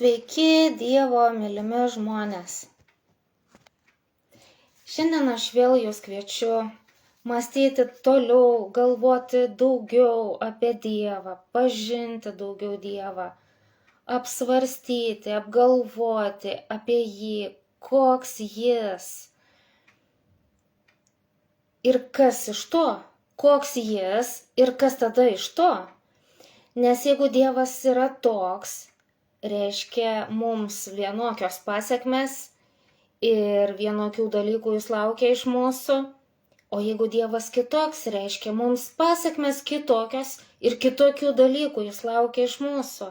Sveiki Dievo mylimi žmonės. Šiandien aš vėl jūs kviečiu mąstyti toliau, galvoti daugiau apie Dievą, pažinti daugiau Dievą, apsvarstyti, apgalvoti apie jį, koks jis. Ir kas iš to? Koks jis ir kas tada iš to? Nes jeigu Dievas yra toks, reiškia mums vienokios pasekmes ir vienokių dalykų jis laukia iš mūsų, o jeigu Dievas kitoks, reiškia mums pasekmes kitokios ir kitokių dalykų jis laukia iš mūsų.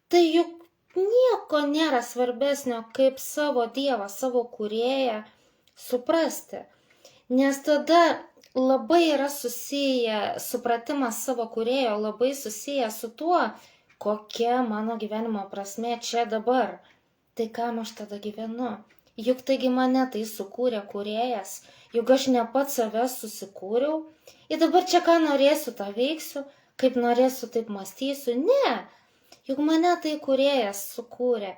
Tai juk nieko nėra svarbesnio, kaip savo Dievą, savo kūrėją suprasti, nes tada labai yra susiję, supratimas savo kūrėjo labai susiję su tuo, kokia mano gyvenimo prasmė čia dabar. Tai kam aš tada gyvenu? Juk taigi mane tai sukūrė kūrėjas, juk aš ne pats savęs susikūriau. Ir dabar čia ką norėsiu, tą veiksiu, kaip norėsiu, taip mąstysiu. Ne, juk mane tai kūrėjas sukūrė.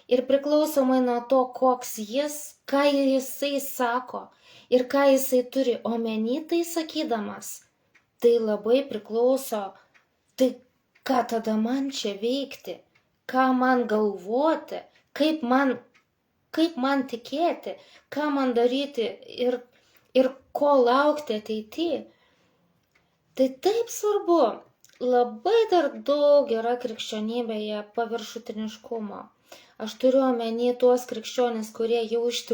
Ir priklausomai nuo to, koks jis, ką jisai sako ir ką jisai turi omeny tai sakydamas, tai labai priklauso, tai ką tada man čia veikti, ką man galvoti, kaip man tikėti, ką man daryti ir ko laukti ateityje. Tai taip svarbu, labai dar daug yra krikščionybėje paviršutiniškumo. Aš turiu omeny tuos krikščionis, kurie jau iš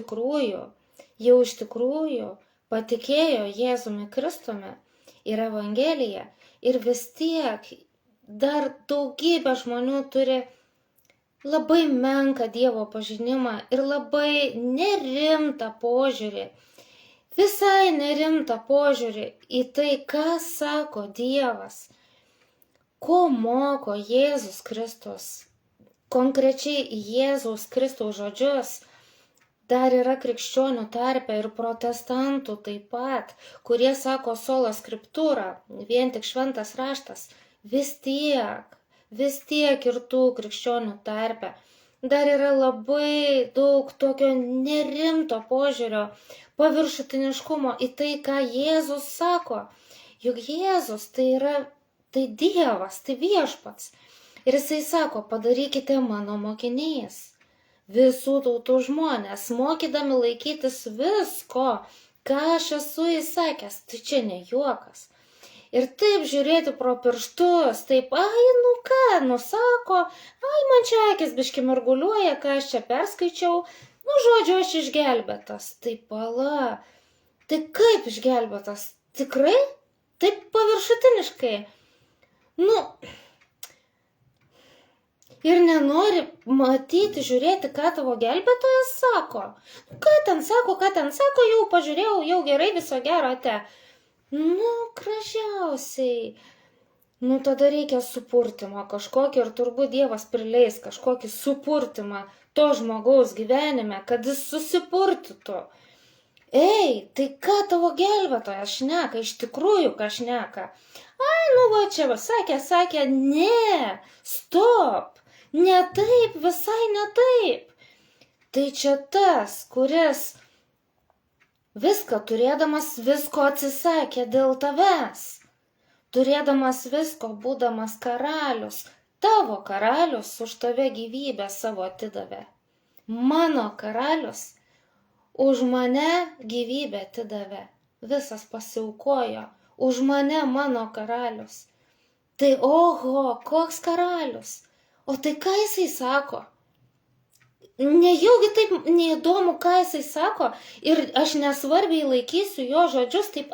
tikrųjų patikėjo Jėzumi Kristumi ir Evangeliją ir vis tiek dar daugybė žmonių turi labai menką Dievo pažinimą ir labai nerimtą požiūrį, visai nerimtą požiūrį į tai, ką sako Dievas, ko moko Jėzus Kristus. Konkrečiai Jėzaus Kristaus žodžius dar yra krikščionių tarpe ir protestantų taip pat, kurie sako sola scriptura, vien tik šventas raštas. Vis tiek ir tų krikščionių tarpe dar yra labai daug tokio nerimto požiūrio, paviršutiniškumo į tai, ką Jėzus sako. Juk Jėzus tai Dievas, tai viešpats. Ir jisai sako, padarykite mano mokiniais, visų tautų žmonės, mokydami laikytis visko, ką aš esu įsakęs. Tai čia ne juokas. Ir taip žiūrėti pro pirštus, taip, sako, man čia akis biški merguliuoja, ką aš čia perskaičiau, žodžiu, aš išgelbėtas. Taip, tai kaip išgelbėtas? Tikrai? Taip paviršutiniškai? Ir nenori matyti, žiūrėti, ką tavo gelbėtojas sako. Ką ten sako, jau pažiūrėjau, jau gerai, viso gero te. Gražiausiai. Tada reikia supurtimą kažkokį ir turbūt Dievas prileis kažkokį supurtimą to žmogaus gyvenime, kad jis susipurtytų. Ei, tai ką tavo gelbėtojas šneka, iš tikrųjų ką šneka? Čia sakė, ne, stop, ne taip, visai ne taip. Tai čia tas, kuris viską turėdamas visko atsisakė dėl tavęs. Turėdamas visko, būdamas karalius, tavo karalius už tave gyvybę savo atidavė. Mano karalius už mane gyvybę atidavė. Visas pasiaukojo. Už mane mano karalius. Tai oho, koks karalius. O tai ką jisai sako? Nejaugi taip neįdomu, ką jisai sako, ir aš nesvarbiai laikysiu jo žodžius, taip,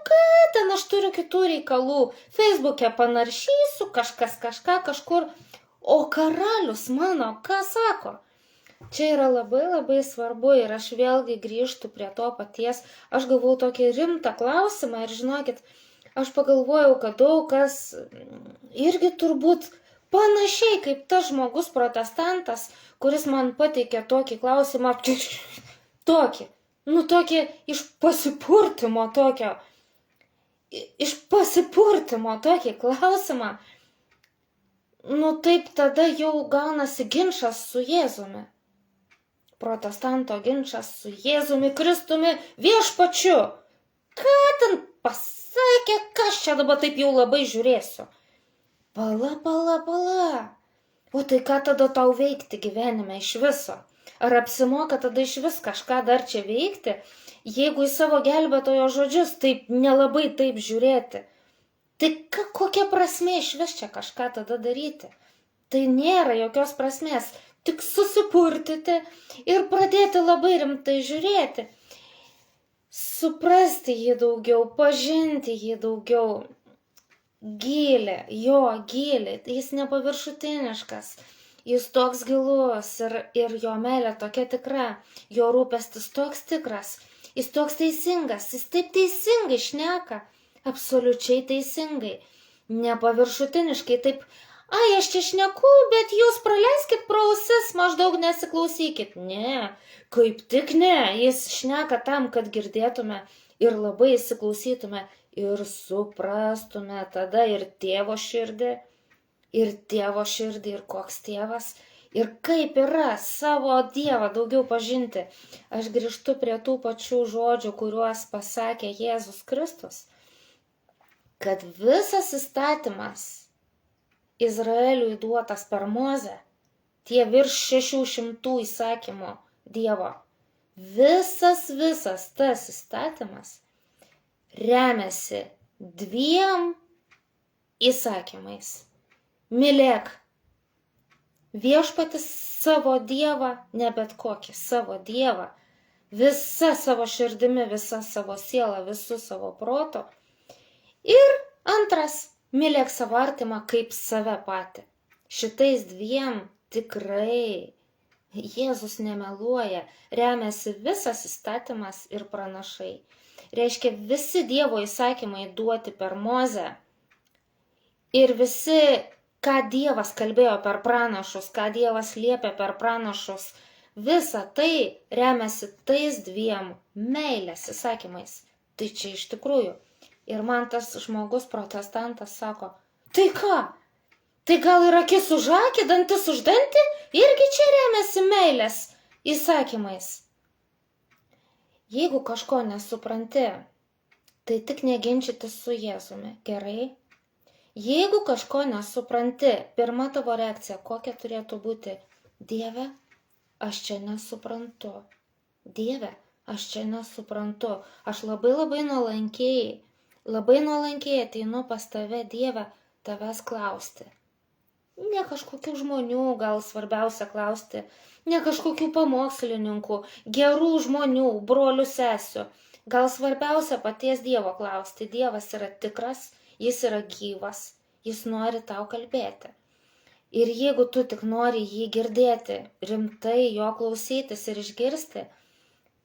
ką ten aš turiu kitų reikalų, Facebook'e panaršysiu, kažkur, o karalius mano, ką sako? Čia yra labai labai svarbu ir aš vėlgi grįžtu prie to paties, aš gavau tokį rimtą klausimą ir žinokit, aš pagalvojau, kad daug kas irgi turbūt panašiai kaip tas žmogus protestantas, kuris man pateikė tokį klausimą, tokį iš pasipurtimo tokį klausimą. Nu taip tada jau gaunasi ginčas su Jėzumi. Protestanto ginčas su Jėzumi Kristumi viešpačiu. Ką ten pasakė, kas čia dabar taip jau labai žiūrėsiu? Pala. O tai ką tada tau veikti gyvenime iš viso? Ar apsimoka tada iš vis kažką dar čia veikti, jeigu į savo gelbėtojo žodžius taip nelabai taip žiūrėti? Tai kokia prasmė iš vis čia kažką tada daryti? Tai nėra jokios prasmės, tik susipurtyti ir pradėti labai rimtai žiūrėti. Suprasti jį daugiau, pažinti jį daugiau. Gylį, jis nepaviršutiniškas, jis toks gilus ir jo meilė tokia tikra, jo rūpestis toks tikras, jis toks teisingas, jis taip teisingai šneka, absoliučiai teisingai, nepaviršutiniškai, taip, aš čia šneku, bet jūs praleiskit pro ausis, maždaug nesiklausykit. Ne, kaip tik ne, jis šneka tam, kad girdėtume ir labai įsiklausytume ir suprastume tada ir tėvo širdį, ir koks tėvas, ir kaip yra savo Dievą daugiau pažinti. Aš grįžtu prie tų pačių žodžių, kuriuos pasakė Jėzus Kristus, kad visas įstatymas Izraeliui duotas per Mozę, tie virš 600 įsakymų Dievo, visas tas įstatymas remiasi 2 įsakymais. Mylėk viešpatis savo Dievą, ne bet kokį, savo Dievą, visa savo širdimi, visa savo siela, visų savo proto. Ir antras, mylėk savo artimą kaip save patį. Šitais 2 tikrai Jėzus nemeluoja, remiasi visas įstatymas ir pranašai. Reiškia, visi Dievo įsakymai duoti per Mozę ir visi, ką Dievas kalbėjo per pranašus, ką Dievas liepė per pranašus, visa tai remiasi tais 2 meilės įsakymais. Tai čia iš tikrųjų. Ir man tas žmogus protestantas sako, tai ką? Tai gal ir akis už akį, dantis už dantį, irgi čia remiasi meilės įsakymais. Jeigu kažko nesupranti, tai tik neginčyti su Jėzumi, gerai? Jeigu kažko nesupranti, pirma tavo reakcija, kokia turėtų būti? Dieve, aš čia nesuprantu. Dieve, aš čia nesuprantu. Aš labai nuolankiai ateinu pas tave, Dieve, tavęs klausti. Ne kažkokių žmonių, gal svarbiausia klausti, ne kažkokių pamokslininkų, gerų žmonių, brolių sesių. Gal svarbiausia paties Dievo klausti. Dievas yra tikras, jis yra gyvas, jis nori tau kalbėti. Ir jeigu tu tik nori jį girdėti, rimtai jo klausytis ir išgirsti,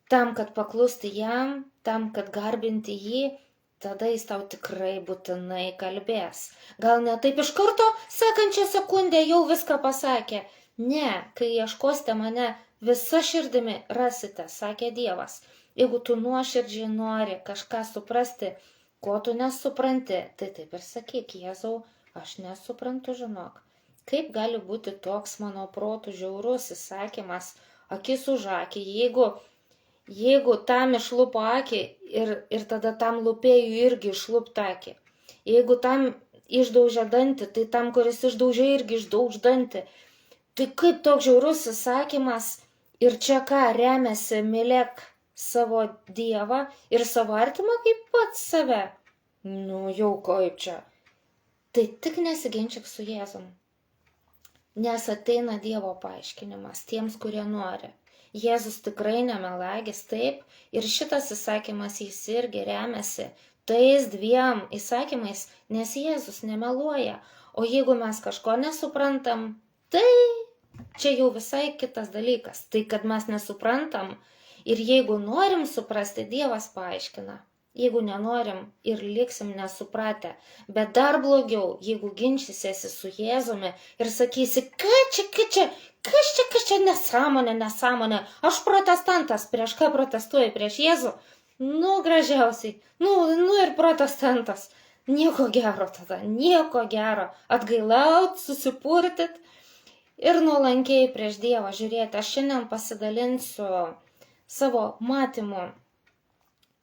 tam, kad paklusti jam, tam, kad garbinti jį, tada jis tau tikrai būtinai kalbės. Gal ne taip iš karto, sekančią sekundę jau viską pasakė. Ne, kai ieškosite mane visa širdimi, rasite, sakė Dievas. Jeigu tu nuoširdžiai nori kažką suprasti, ko tu nesupranti, tai taip ir sakyk, Jėzau, aš nesuprantu, žinok. Kaip gali būti toks mano protų žiaurus įsakymas, akis už akį, jeigu tam išlupo akį ir tada tam lupėjui irgi išlupta akį. Jeigu tam išdaužė dantį, tai tam, kuris išdaužė, irgi išdauž dantį. Tai kaip toks žiaurus įsakymas ir čia ką remiasi, mylėk savo Dievą ir savo artimą kaip pats save. Nu jau kaip čia. Tai tik nesiginčyk su Jėzum. Nes ateina Dievo paaiškinimas tiems, kurie nori. Jėzus tikrai nemelagis, taip, ir šitas įsakymas jis irgi remiasi tais 2 įsakymais, nes Jėzus nemeluoja. O jeigu mes kažko nesuprantam, tai čia jau visai kitas dalykas. Tai kad mes nesuprantam ir jeigu norim suprasti, Dievas paaiškina. Jeigu nenorim ir liksim nesupratę. Bet dar blogiau, jeigu ginčysiesi su Jėzumi ir sakysi, kas čia nesąmonė, aš protestantas, prieš ką protestuoju, prieš Jėzų? Nu, gražiausiai, nu ir protestantas. Nieko gero tada, nieko gero. Atgailaut, susipurtit ir nuolankiai prieš Dievą žiūrėti. Aš šiandien pasidalinsiu savo matymu,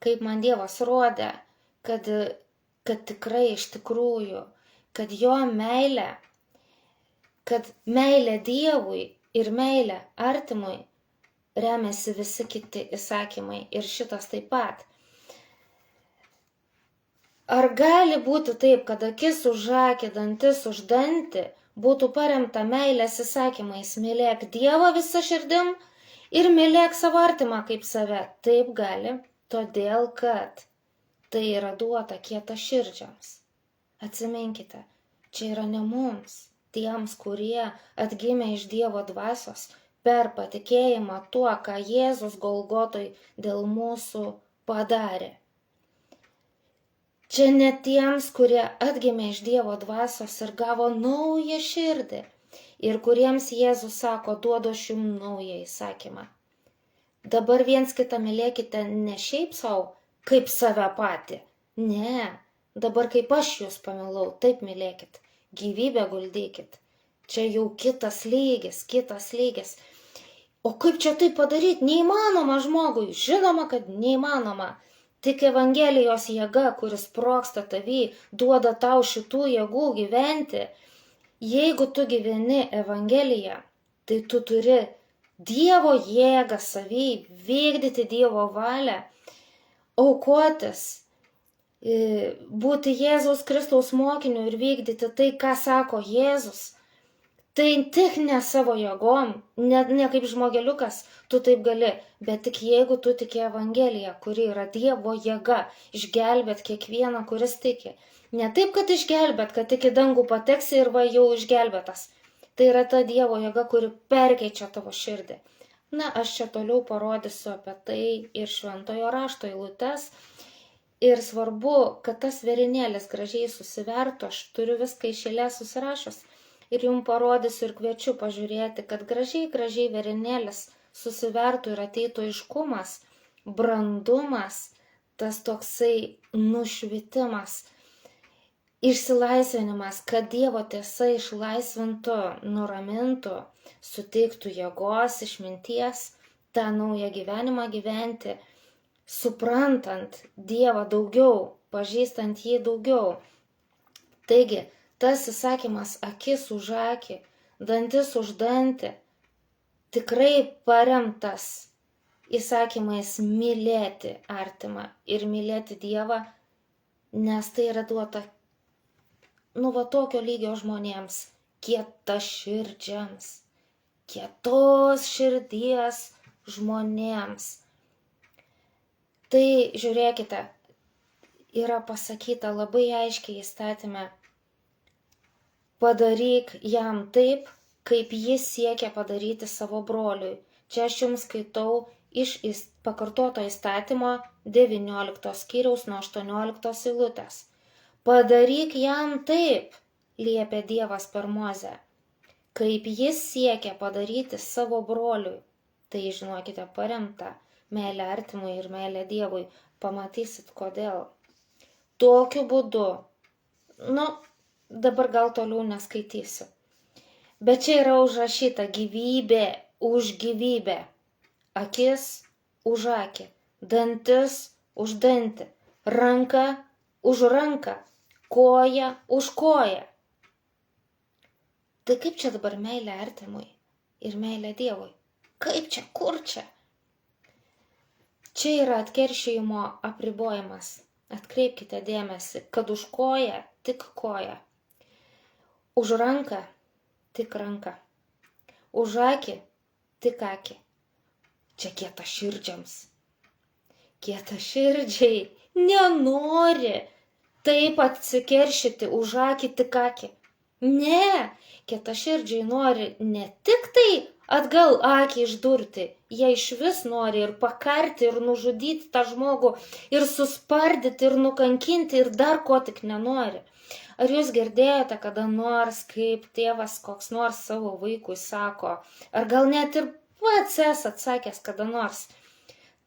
kaip man Dievas rodė, kad tikrai iš tikrųjų, kad jo meilė, kad meilė Dievui ir meilė artimui remiasi visi kiti įsakymai ir šitas taip pat. Ar gali būti taip, kad akis už akį, dantis už dantį būtų paremta meilės įsakymais? Mylėk Dievą visą širdim ir mylėk savo artimą kaip save. Taip gali, todėl kad tai yra duota kietaširdžiams. Atsiminkite, čia yra ne mums, tiems, kurie atgimė iš Dievo dvasios per patikėjimą tuo, ką Jėzus Golgotoj dėl mūsų padarė. Čia ne tiems, kurie atgimė iš Dievo dvasios ir gavo naują širdį ir kuriems Jėzus sako, duodu aš jums naują įsakymą. Dabar viens kitą mylėkite ne šiaip savo, kaip save patį. Ne, dabar kaip aš jūs pamilau, taip mylėkit, gyvybę guldykit. Čia jau kitas lygis. O kaip čia tai padaryti? Neįmanoma žmogui, žinoma, kad neįmanoma. Tik Evangelijos jėga, kuris sprogsta tavy, duoda tau šitų jėgų gyventi. Jeigu tu gyveni Evangeliją, tai tu turi Dievo jėgą savy, vykdyti Dievo valią, aukotis, būti Jėzaus Kristaus mokiniu ir vykdyti tai, ką sako Jėzus. Tai tik ne savo jėgom, ne kaip žmogeliukas, tu taip gali, bet tik jeigu tu tiki Evangeliją, kuri yra Dievo jėga, išgelbėt kiekvieną, kuris tiki. Ne taip, kad išgelbėt, kad tik į dangų pateksi ir va jau išgelbėtas. Tai yra ta Dievo jėga, kuri perkeičia tavo širdį. Na, aš čia toliau parodysiu apie tai ir šventojo rašto eilutes. Ir svarbu, kad tas vėrinėlis gražiai susivertų, aš turiu viską iš eilės susirašęs. Ir jums parodysiu ir kviečiu pažiūrėti, kad gražiai vėrinėlis susivertų ir ateitų aiškumas, brandumas, tas toksai nušvitimas, išsilaisvinimas, kad Dievo tiesa išlaisvintų, nuramintų, suteiktų jėgos, išminties, tą naują gyvenimą gyventi, suprantant Dievą daugiau, pažįstant jį daugiau. Taigi, tas įsakymas akis už akį, dantis už dantį, tikrai paremtas įsakymais mylėti artimą ir mylėti Dievą, nes tai yra duota, tokio lygio žmonėms, kietaširdžiams, kietos širdies žmonėms. Tai žiūrėkite, yra pasakyta labai aiškiai įstatyme, padaryk jam taip, kaip jis siekia padaryti savo broliui. Čia aš jums skaitau iš pakartoto įstatymo 19 skyriaus nuo 18 eilutės. Padaryk jam taip, liepė Dievas per Mozę, kaip jis siekia padaryti savo broliui. Tai, žinokite, paremta meilė artimui ir meilė Dievui. Pamatysit, kodėl. Tokiu būdu, dabar gal toliau neskaitysiu. Bet čia yra užrašyta gyvybė už gyvybę, akis už akį, dantis už dantį, ranka už ranką, koja už koją. Tai kaip čia dabar meilė artimui ir meilė Dievui? Kaip čia, kur čia? Čia yra atkeršijimo apribojimas. Atkreipkite dėmesį, kad už koją tik koja. Už ranką tik ranka. Už akį tik akį. Čia kietaširdžiams. Kietaširdžiai nenori taip atsikeršyti už akį tik akį. Ne, kietaširdžiai nori ne tik tai atgal akį išdurti, jie išvis nori ir pakarti, ir nužudyti tą žmogų, ir suspardyti, ir nukankinti, ir dar ko tik nenori. Ar jūs girdėjote kada nors, kaip tėvas koks nors savo vaikui sako, ar gal net ir pats esat sakęs kada nors,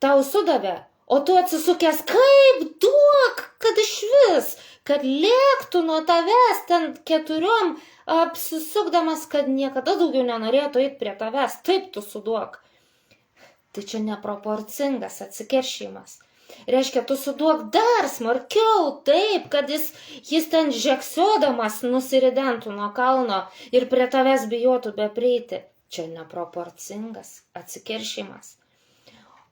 tau sudavė, O tu atsisukęs, kaip duok, kad išvis, kad lėktų nuo tavęs ten 4 apsisukdamas, kad niekada daugiau nenorėtų eiti prie tavęs. Taip tu suduok. Tai čia neproporcingas atsikeršimas. Reiškia, tu suduok dar smarkiau, taip, kad jis ten žeksiodamas nusiridentų nuo kalno ir prie tavęs bijotų beprieiti. Čia neproporcingas atsikeršimas.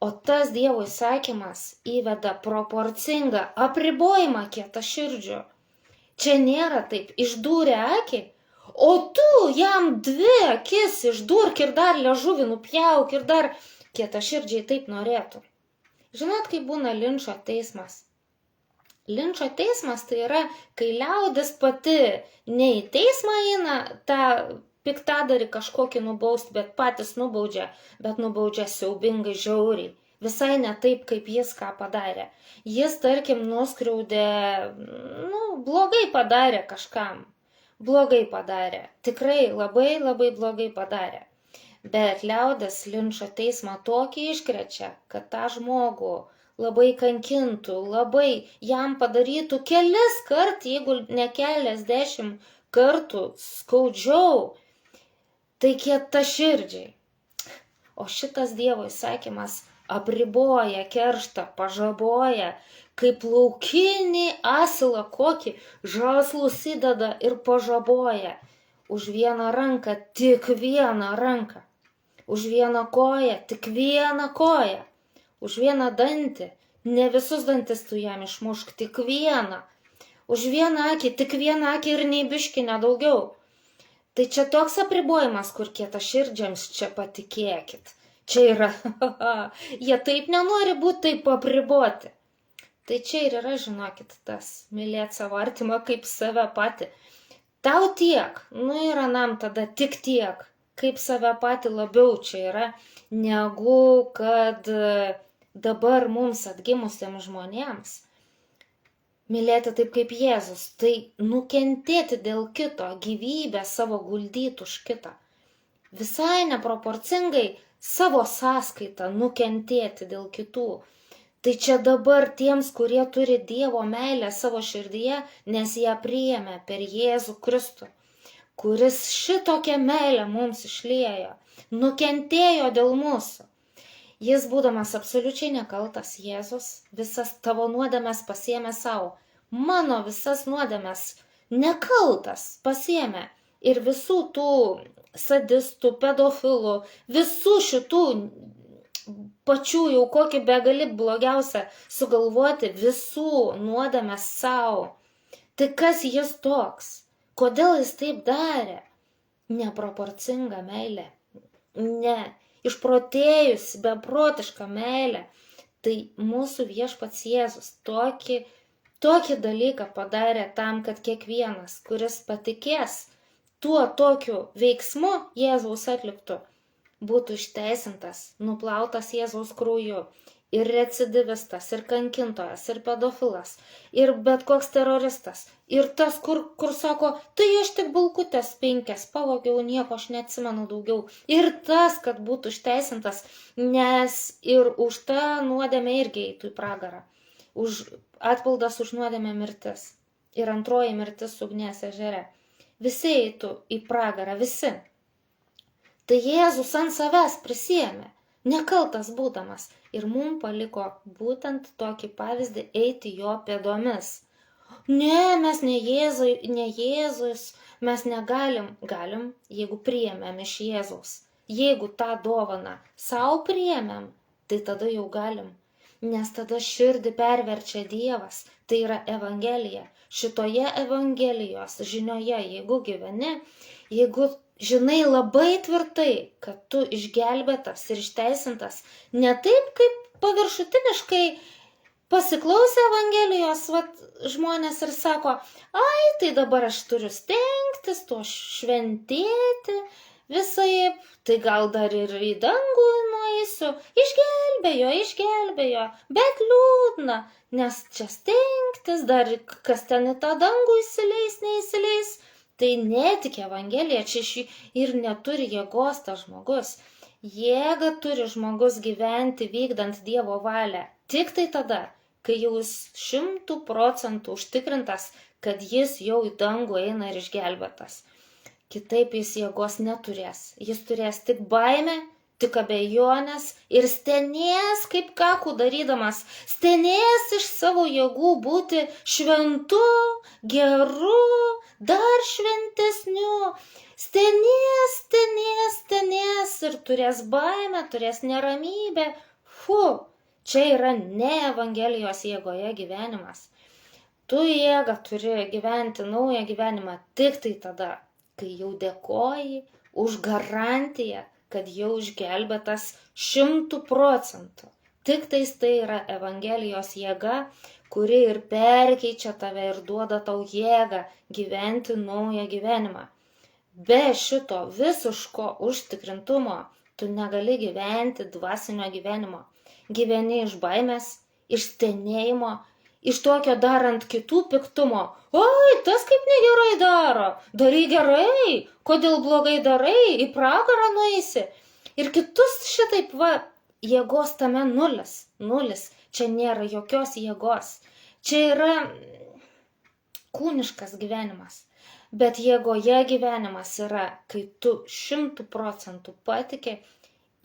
O tas Dievo įsakymas įveda proporcingą apribojimą kietaširdžio. Čia nėra taip, išdūrė akį, o tu jam 2 akis išdurk ir dar liežuvį nupjauk ir dar kietaširdžiai taip norėtų. Žinot, kaip būna linčo teismas? Linčo teismas tai yra, kai liaudis pati ne į teismą eina tą piktadarį kažkokį nubaust, bet patys nubaudžia, bet nubaudžia siaubingai žiauriai. Visai ne taip, kaip jis ką padarė. Jis, tarkim, nuskriaudė, blogai padarė kažkam. Blogai padarė. Tikrai labai labai blogai padarė. Bet liaudis linčo teismą tokį iškrečia, kad tą žmogų labai kankintų, labai jam padarytų kelis kart, jeigu ne keliasdešimt kartų skaudžiau, tai kietaširdžiai. O šitas Dievo įsakymas apriboja kerštą, pažaboja, kaip laukinį asilą kokį žąslus įdeda ir pažaboja. Už vieną ranką tik vieną ranką. Už vieną koją tik vieną koją. Už vieną dantį, ne visus dantis tu jam išmušk, tik vieną. Už vieną akį, tik vieną akį ir nei biškį nedaugiau. Tai čia toks apribojimas, kur kietaširdžiams čia patikėkit. Čia yra, jie taip nenori būti taip apriboti. Tai čia ir yra, žinokit, tas mylėti savo artimą kaip save patį. Tau tiek, ir anam tada tik tiek, kaip save patį labiau čia yra, negu kad dabar mums atgimusiems žmonėms. Mylėti taip kaip Jėzus, tai nukentėti dėl kito, gyvybę savo guldyti už kitą. Visai neproporcingai savo sąskaitą nukentėti dėl kitų. Tai čia dabar tiems, kurie turi Dievo meilę savo širdyje, nes ją priėmė per Jėzų Kristų, kuris šitokią meilę mums išliejo, nukentėjo dėl mūsų. Jis, būdamas absoliučiai nekaltas, Jėzus, visas tavo nuodėmes pasiėmė savo. Mano visas nuodėmes nekaltas pasiėmė. Ir visų tų sadistų, pedofilų, visų šitų pačių jau kokį begali blogiausia sugalvoti, visų nuodėmes savo. Tai kas jis toks? Kodėl jis taip darė? Neproporcinga meilė. Ne. Išprotėjusi, beprotiška meilė. Tai mūsų viešpats Jėzus tokį dalyką padarė tam, kad kiekvienas, kuris patikės tuo tokiu veiksmu Jėzaus atliktų, būtų išteisintas, nuplautas Jėzaus krauju. Ir recidivistas, ir kankintojas, ir pedofilas, ir bet koks teroristas. Ir tas, kur sako, tai aš tik bulkutės 5 pavogiau, nieko aš neatsimenu daugiau. Ir tas, kad būtų išteisintas, nes ir už tą nuodėmę irgi eitų į pragarą. Atpildas už nuodėmę mirtis. Ir antroji mirtis ugnies ežere. Visi eitų į pragarą, visi. Tai Jėzus ant savęs prisiėmė, nekaltas būdamas. Ir mums paliko būtent tokį pavyzdį eiti jo pėdomis. Ne, mes ne Jėzus, mes negalim, jeigu priėmėm iš Jėzaus. Jeigu tą dovaną savo priėmėm, tai tada jau galim. Nes tada širdį perverčia Dievas, tai yra Evangelija. Šitoje Evangelijos žinioje, jeigu gyveni, jeigu žinai labai tvirtai, kad tu išgelbėtas ir išteisintas, ne taip, kaip paviršutiniškai pasiklausė Evangelijos žmonės ir sako, ai, tai dabar aš turiu stengtis, to šventėti visaip, tai gal dar ir į dangų nueisiu, išgelbėjo, bet liūdna, nes čia stengtis, dar kas ten į tą dangų įsileis, neįsileis. Tai netik Evangelija, čia ir neturi jėgos tas žmogus. Jėga turi žmogus gyventi vykdant Dievo valią. tik tai tada, kai jau jis 100% užtikrintas, kad jis jau į dangų eina ir išgelbėtas. Kitaip jis jėgos neturės. Jis turės tik baimę, tik abejonės ir stenės, kaip kakų darydamas, stenės iš savo jėgų būti šventu, geru, dar šventesniu. Stenės ir turės baimę, turės neramybę. Čia yra ne Evangelijos jėgoje gyvenimas. Tu jėga turi gyventi naują gyvenimą tik tai tada, kai jau dėkoji už garantiją, kad jau išgelbėtas 100%. Tik tais tai yra Evangelijos jėga, kuri ir perkeičia tave ir duoda tau jėgą gyventi naują gyvenimą. Be šito visiško užtikrintumo tu negali gyventi dvasinio gyvenimo. Gyveni iš baimės, iš stenėjimo, iš tokio darant kitų piktumo. Oi, tas kaip negerai daro, darai gerai, kodėl blogai darai, į pragarą nueisi. Ir kitus šitaip jėgos tame nulis, čia nėra jokios jėgos. Čia yra kūniškas gyvenimas, bet jėgoje gyvenimas yra, kai tu 100% patiki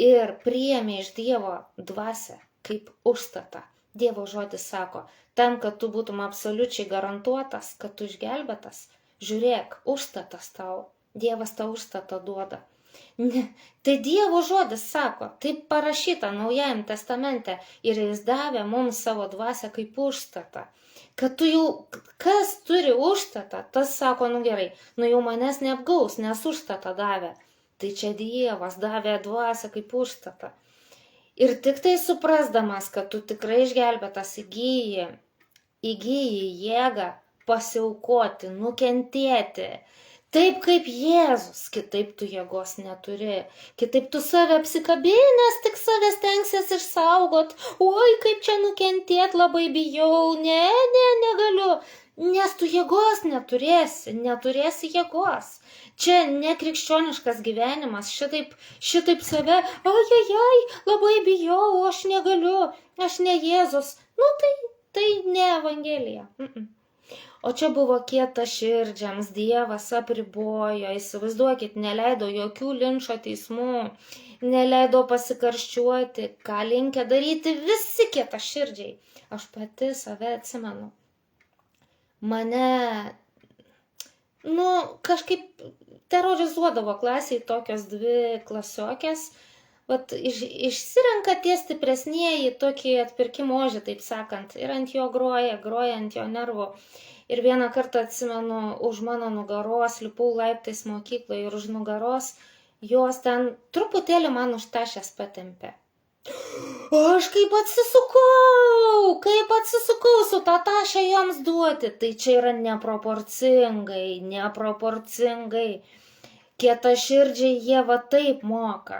ir priėmė iš Dievo dvasią kaip užstatą. Dievo žodis sako, tam, kad tu būtum absoliučiai garantuotas, kad tu išgelbėtas, žiūrėk, užstatas tau, Dievas tau užstatą duoda. Ne, tai Dievo žodis sako, taip parašyta Naujajame testamente ir jis davė mums savo dvasią kaip užstatą. Kad tu jau, kas turi užstatą, tas sako, gerai, jau manęs neapgaus, nes užstatą davė. Tai čia Dievas davė dvasią kaip užstatą. Ir tik tai suprasdamas, kad tu tikrai išgelbėtas įgyji jėgą pasiaukoti, nukentėti, taip kaip Jėzus, kitaip tu jėgos neturi, kitaip tu save apsikabinęs, tik save stengsies išsaugot, oi kaip čia nukentėt, labai bijau, negaliu, nes tu jėgos neturėsi jėgos. Čia nekrikščioniškas gyvenimas, šitaip save, labai bijau, aš negaliu, aš ne Jėzus. Tai ne Evangelija. O čia buvo kietaširdžiams, Dievas apribojo, įsivaizduokit, neleido jokių linčo teismų, neleido pasikarščiuoti, ką linkę daryti visi kietaširdžiai. Aš pati save atsimenu. Mane, kažkaip terorizuodavo klasiai tokios dvi klasiokės, išsirenka tie stipresnieji tokį atpirkimo ožį, taip sakant, ir ant jo groja ant jo nervų. Ir vieną kartą atsimenu, už mano nugaros, lipau laiptais mokykloje ir už nugaros, jos ten truputėlį man užtašęs patempė. Aš kaip atsisukau su tą tašę joms duoti, tai čia yra neproporcingai. Kietaširdžiai jie taip moka.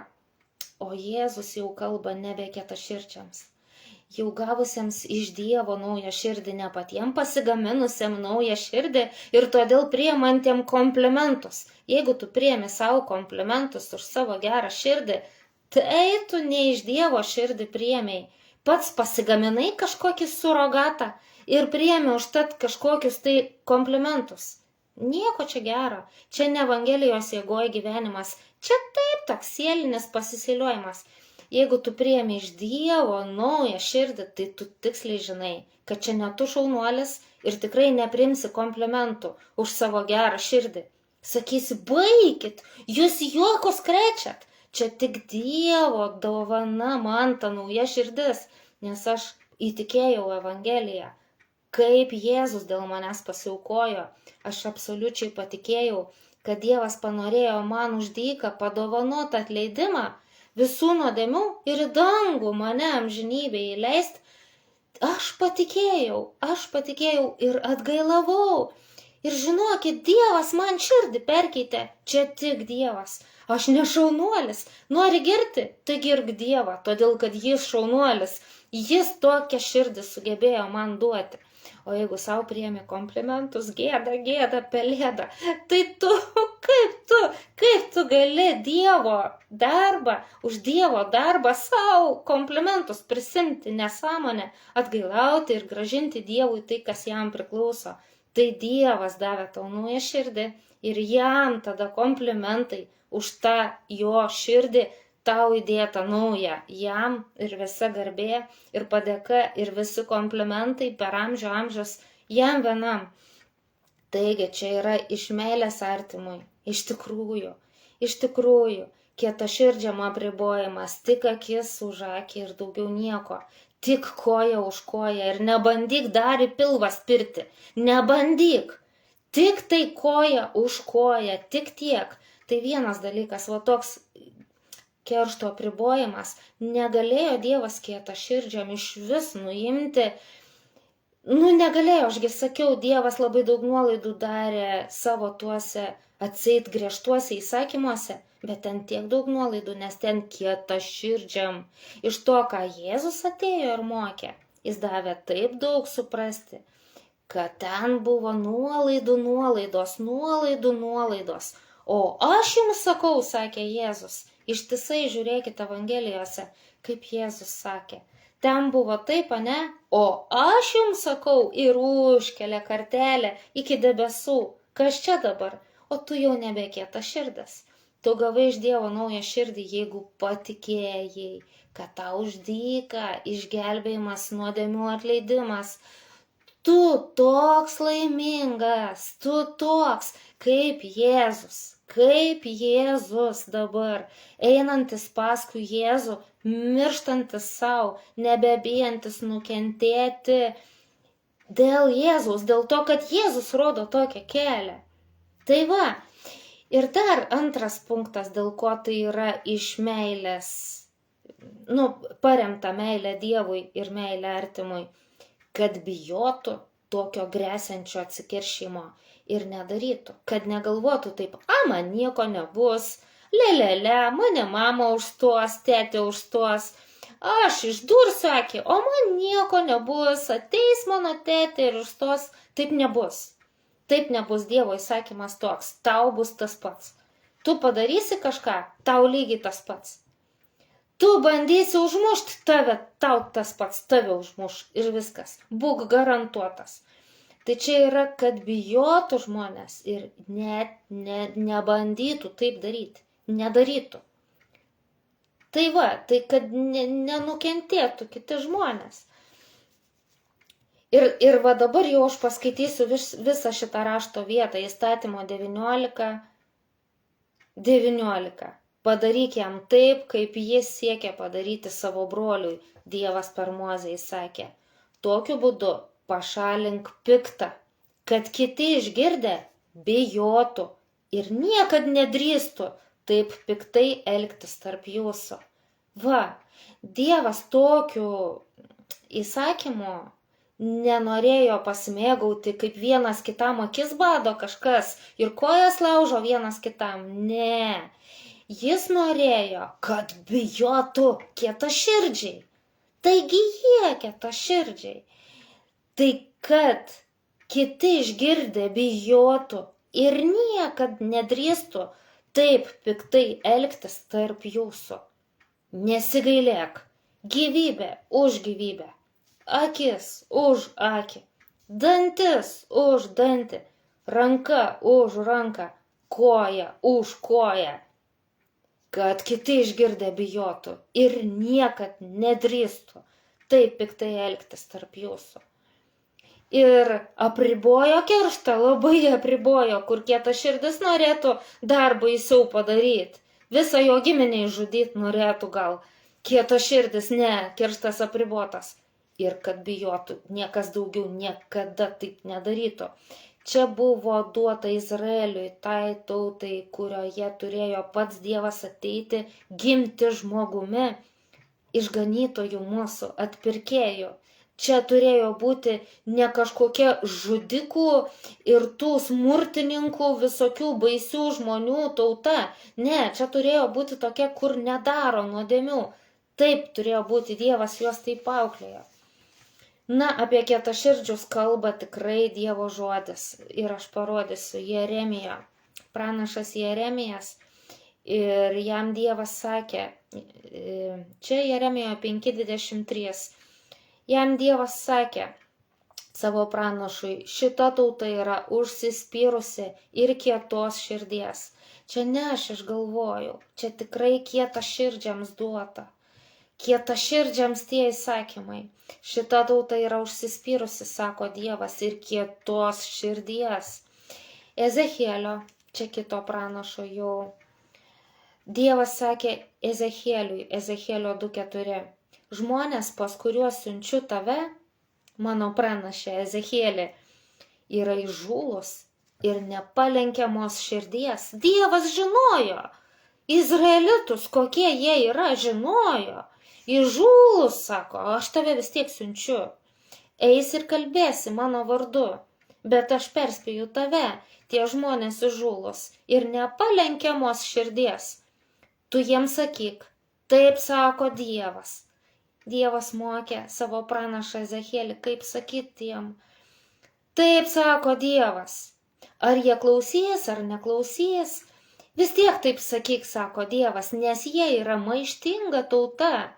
O Jėzus jau kalba nebe kietaširdžiams. Jau gavusiems iš Dievo naują širdį, ne patiem pasigaminusiam naują širdį ir todėl priimantiem komplimentus. Jeigu tu priemi savo komplimentus už savo gerą širdį, tai tu ne iš Dievo širdį priėmei. Pats pasigaminai kažkokį surogatą ir priėmė užtat kažkokius tai komplimentus. Nieko čia gero, čia ne Evangelijos jėgoje gyvenimas, čia taip toks sielinis pasisiliojimas. Jeigu tu priėmė iš Dievo naują širdį, tai tu tiksliai žinai, kad čia ne tu šaunuolis ir tikrai neprimsi komplimentų už savo gerą širdį. Sakysi, baikit, jūs juokos krečiat, čia tik Dievo dovana man ta nauja širdis, nes aš įtikėjau Evangeliją. Kaip Jėzus dėl manęs pasiaukojo, aš absoliučiai patikėjau, kad Dievas panorėjo man už dyką padovanoti atleidimą visų nuodėmių ir į dangų mane amžinybėje įleist. Aš patikėjau ir atgailavau. Ir žinokit, Dievas man širdį perkeitė, čia tik Dievas. Aš ne šaunuolis, nori girti, tai girk Dievą, todėl kad jis šaunuolis, jis tokią širdį sugebėjo man duoti. O jeigu savo priemi komplimentus, gėda, pelėda, tai kaip tu gali Dievo darbą, už Dievo darbą savo komplimentus prisimti nesąmonę, atgailauti ir gražinti Dievui tai, kas jam priklauso. Tai Dievas davė tau naują širdį ir jam tada komplimentai už tą jo širdį tau įdėta nauja, jam ir visa garbė ir padėka ir visi komplimentai per amžius jam vienam. Taigi čia yra iš meilės artimui, iš tikrųjų, kietaširdžiam apribojimas, tik akis už akį ir daugiau nieko, tik koja už koją ir nebandyk dar į pilvą spirti, nebandyk, tik tai koja už koją, tik tiek. Tai vienas dalykas, va toks keršto apribojimas, negalėjo Dievas kietaširdžiam iš vis nuimti, negalėjo, ašgi sakiau, Dievas labai daug nuolaidų darė savo tuose atseit griežtuose įsakymuose, bet ten tiek daug nuolaidų, nes ten kietaširdžiam. Iš to, ką Jėzus atėjo ir mokė, jis davė taip daug suprasti, kad ten buvo nuolaidos. O aš jums sakau, sakė Jėzus, ištisai žiūrėkite Evangelijose, kaip Jėzus sakė. Ten buvo taip, ane? O aš jums sakau ir užkelia kartelę iki debesų. Kas čia dabar? O tu jau nebe kietaširdas. Tu gavai iš Dievo naują širdį, jeigu patikėjai, kad tau už dyką išgelbėjimas, nuodėmių atleidimas. Tu toks laimingas, tu toks kaip Jėzus dabar, einantis paskui Jėzų, mirštantis savo, nebebijantis nukentėti dėl Jėzaus, dėl to, kad Jėzus rodo tokią kelią. Tai va, ir dar antras punktas, dėl ko tai yra iš meilės, paremta meilė Dievui ir meilė artimui, kad bijotų tokio gresiančio atsikiršimo ir nedarytų, kad negalvotų taip, man nieko nebus, mane mama užstos, tėtė užstos, aš išdursiu akį, o man nieko nebus, ateis mano tėtė ir užstos, taip nebus. Taip nebus, Dievo įsakymas toks, tau bus tas pats. Tu padarysi kažką, tau lygiai tas pats. Tu bandysi užmušti tave, tau tas pats, tave užmuš ir viskas. Būk garantuotas. Tai čia yra, kad bijotų žmonės ir net nebandytų taip daryti, nedarytų. Tai va, tai kad nenukentėtų kiti žmonės. Ir va dabar jau aš paskaitysiu visą šitą rašto vietą, įstatymo 19. Padaryk jam taip, kaip jis siekia padaryti savo broliui, Dievas per Mozę įsakė. Tokiu būdu pašalink piktą, kad kiti išgirdę bijotų ir niekad nedrįstų taip piktai elgtis tarp jūsų. Va, Dievas tokiu įsakymu nenorėjo pasimėgauti, kaip vienas kitam akis bado kažkas ir kojas laužo vienas kitam. Ne, jis norėjo, kad bijotų kietaširdžiai. Taigi jie kietaširdžiai. Tai kad kiti išgirdę bijotų ir niekad nedrįstų taip piktai elgtis tarp jūsų. Nesigailėk, gyvybė už gyvybę, akis už akį, dantis už dantį, ranka už ranką, koja už koją, kad kiti išgirdę bijotų ir niekad nedrįstų taip piktai elgtis tarp jūsų. Ir apribojo kerštą, labai apribojo, kur kietaširdis norėtų dar baisiau padaryti. Visą jo giminę išžudyti norėtų gal. Kietaširdis, ne, kerštas apribotas. Ir kad bijotų, niekas daugiau niekada taip nedarytų. Čia buvo duota Izraeliui, tai tautai, kurioje turėjo pats Dievas ateiti, gimti žmogumi, išganytojų mūsų, atpirkėjų. Čia turėjo būti ne kažkokia žudikų ir tų smurtininkų visokių baisių žmonių tauta. Ne, čia turėjo būti tokia, kur nedaro nuodėmių. Taip turėjo būti, Dievas juos taip auklėjo. Na, apie kietaširdžius kalba tikrai Dievo žodis. Ir aš parodysiu Jeremiją. Pranašas Jeremijas. Ir jam Dievas sakė, čia Jeremijo 5:23, jam Dievas sakė savo pranašui, šita tauta yra užsispyrusi ir kietos širdies. Čia ne aš išgalvojau, čia tikrai kietaširdžiams duota. Kietaširdžiams tie įsakymai. Šita tauta yra užsispyrusi, sako Dievas, ir kietos širdies. Ezechielio, čia kito pranašo jau. Dievas sakė Ezechieliui, Ezechielio 2:4. Žmonės, pas kuriuos siunčiu tave, mano pranašė Ezechielį, yra įžūlus ir nepalenkiamos širdies. Dievas žinojo, izraelitus, kokie jie yra, žinojo. Įžūlus, sako, aš tave vis tiek siunčiu. Eis ir kalbėsi mano vardu, bet aš perspėju tave, tie žmonės įžūlus ir nepalenkiamos širdies. Tu jiems sakyk, taip sako Dievas. Dievas mokė savo pranašą Ezechielį, kaip sakyti jiem. Taip sako Dievas. Ar jie klausys, ar neklausys? Vis tiek taip sakyk, sako Dievas, nes jie yra maištinga tauta.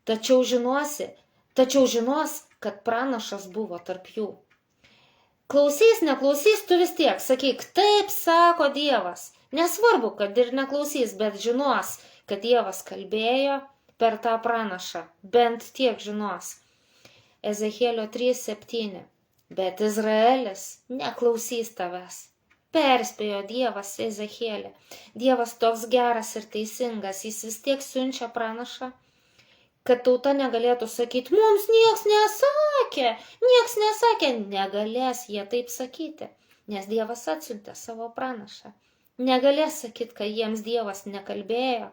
Tačiau žinos, kad pranašas buvo tarp jų. Klausys, neklausys, tu vis tiek sakyk, taip sako Dievas. Nesvarbu, kad ir neklausys, bet žinos, kad Dievas kalbėjo per tą pranašą. Bent tiek žinos. Ezechielio 3:7. Bet Izraelis neklausys tavęs. Perspėjo Dievas Ezechielį. Dievas toks geras ir teisingas, jis vis tiek siunčia pranašą, kad tauta negalėtų sakyti, mums nieks nesakė, negalės jie taip sakyti, nes Dievas atsiuntė savo pranašą. Negalės sakyti, kad jiems Dievas nekalbėjo.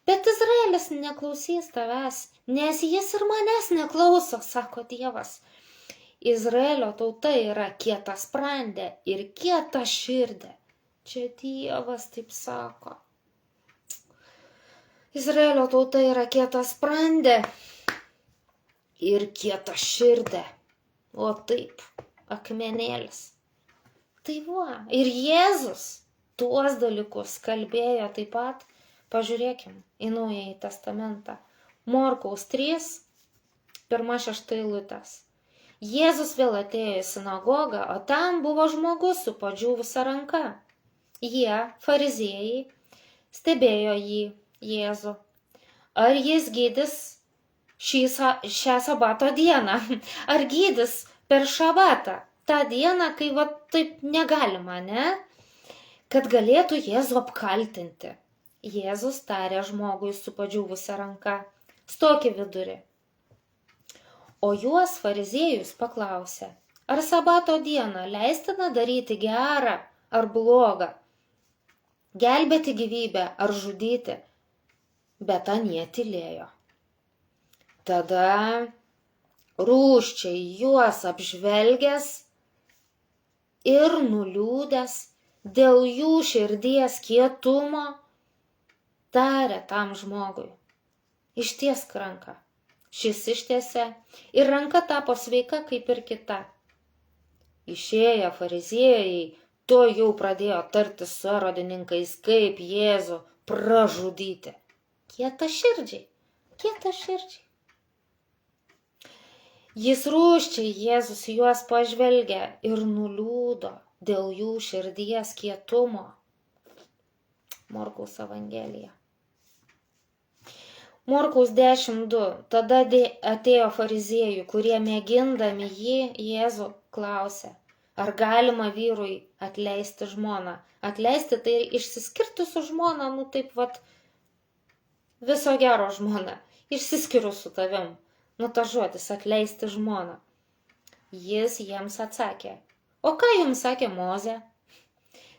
Bet Izraelis neklausys tavęs, nes jis ir manęs neklauso, sako Dievas. Izraelio tauta yra kietasprandė ir kietaširdė. Čia Dievas taip sako. Izraelio tauta yra kietasprandė ir kietaširdė. O taip, akmenėlis. Tai va, ir Jėzus tuos dalykus kalbėjo taip pat. Pažiūrėkim į Naująjį testamentą. Morkaus 3, 1-6 eilutės. Jėzus vėl atėjo į sinagogą, o ten buvo žmogus su padžiūvusia ranka. Jie, fariziejai, stebėjo jį, Jėzų. Ar jis gydys šią sabato dieną? Ar gydys per šabatą? tą dieną, kai va taip negalima, ne? Kad galėtų Jėzų apkaltinti. Jėzus tarė žmogui su padžiūvusia ranka, stok į vidurį. O juos fariziejus paklausė, ar sabato dieną leistina daryti gerą ar blogą, gelbėti gyvybę ar žudyti, bet anie tylėjo. Tada rūsčiai juos apžvelgęs ir nuliūdęs dėl jų širdies kietumo, tarė tam žmogui, ištiesk ranką. Šis ištiesė ir ranka tapo sveika kaip ir kita. Išėję fariziejai to jau pradėjo tartis su erodininkais, kaip Jėzų pražudyti. Kietaširdžiai. Jis rūsčiai Jėzus juos pažvelgė ir nuliūdo dėl jų širdies kietumo. Morkaus Evangelija. Morkaus 10:2. Tada atėjo fariziejų, kurie mėgindami Jėzų klausė, ar galima vyrui atleisti žmoną. Atleisti tai išsiskirti su žmona, taip vat, viso gero žmona, išsiskiriu su tavim. Ta žodis atleisti žmoną. Jis jiems atsakė, o ką jums sakė Mozė?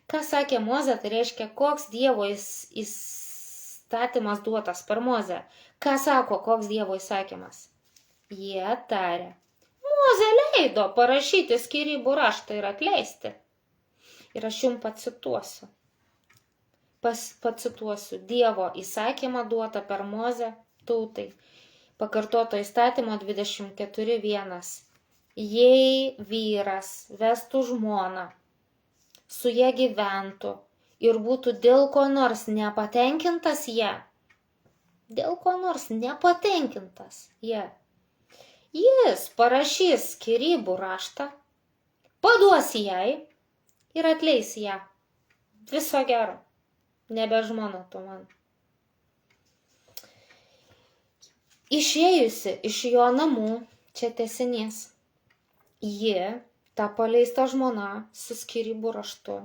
Ką sakė Mozė, tai reiškia, koks Dievo įstatymas duotas per Mozę. Ką sako, koks Dievo įsakymas? Jie tarė, Mozė leido parašyti skyrybų raštą ir atleisti. Ir aš jums pacituosiu Dievo įsakymą duotą per Mozę tautai. pakartoto įstatymo 24.1. Jei vyras vestų žmoną, su ja gyventų ir būtų dėl ko nors nepatenkintas ją, jis parašys skyrybų raštą, paduos jai ir atleis ją. Viso gero, nebe žmona tu man. Išėjusi iš jo namų, čia tęsinys, ji, ta paleista žmona su skyrybų raštu,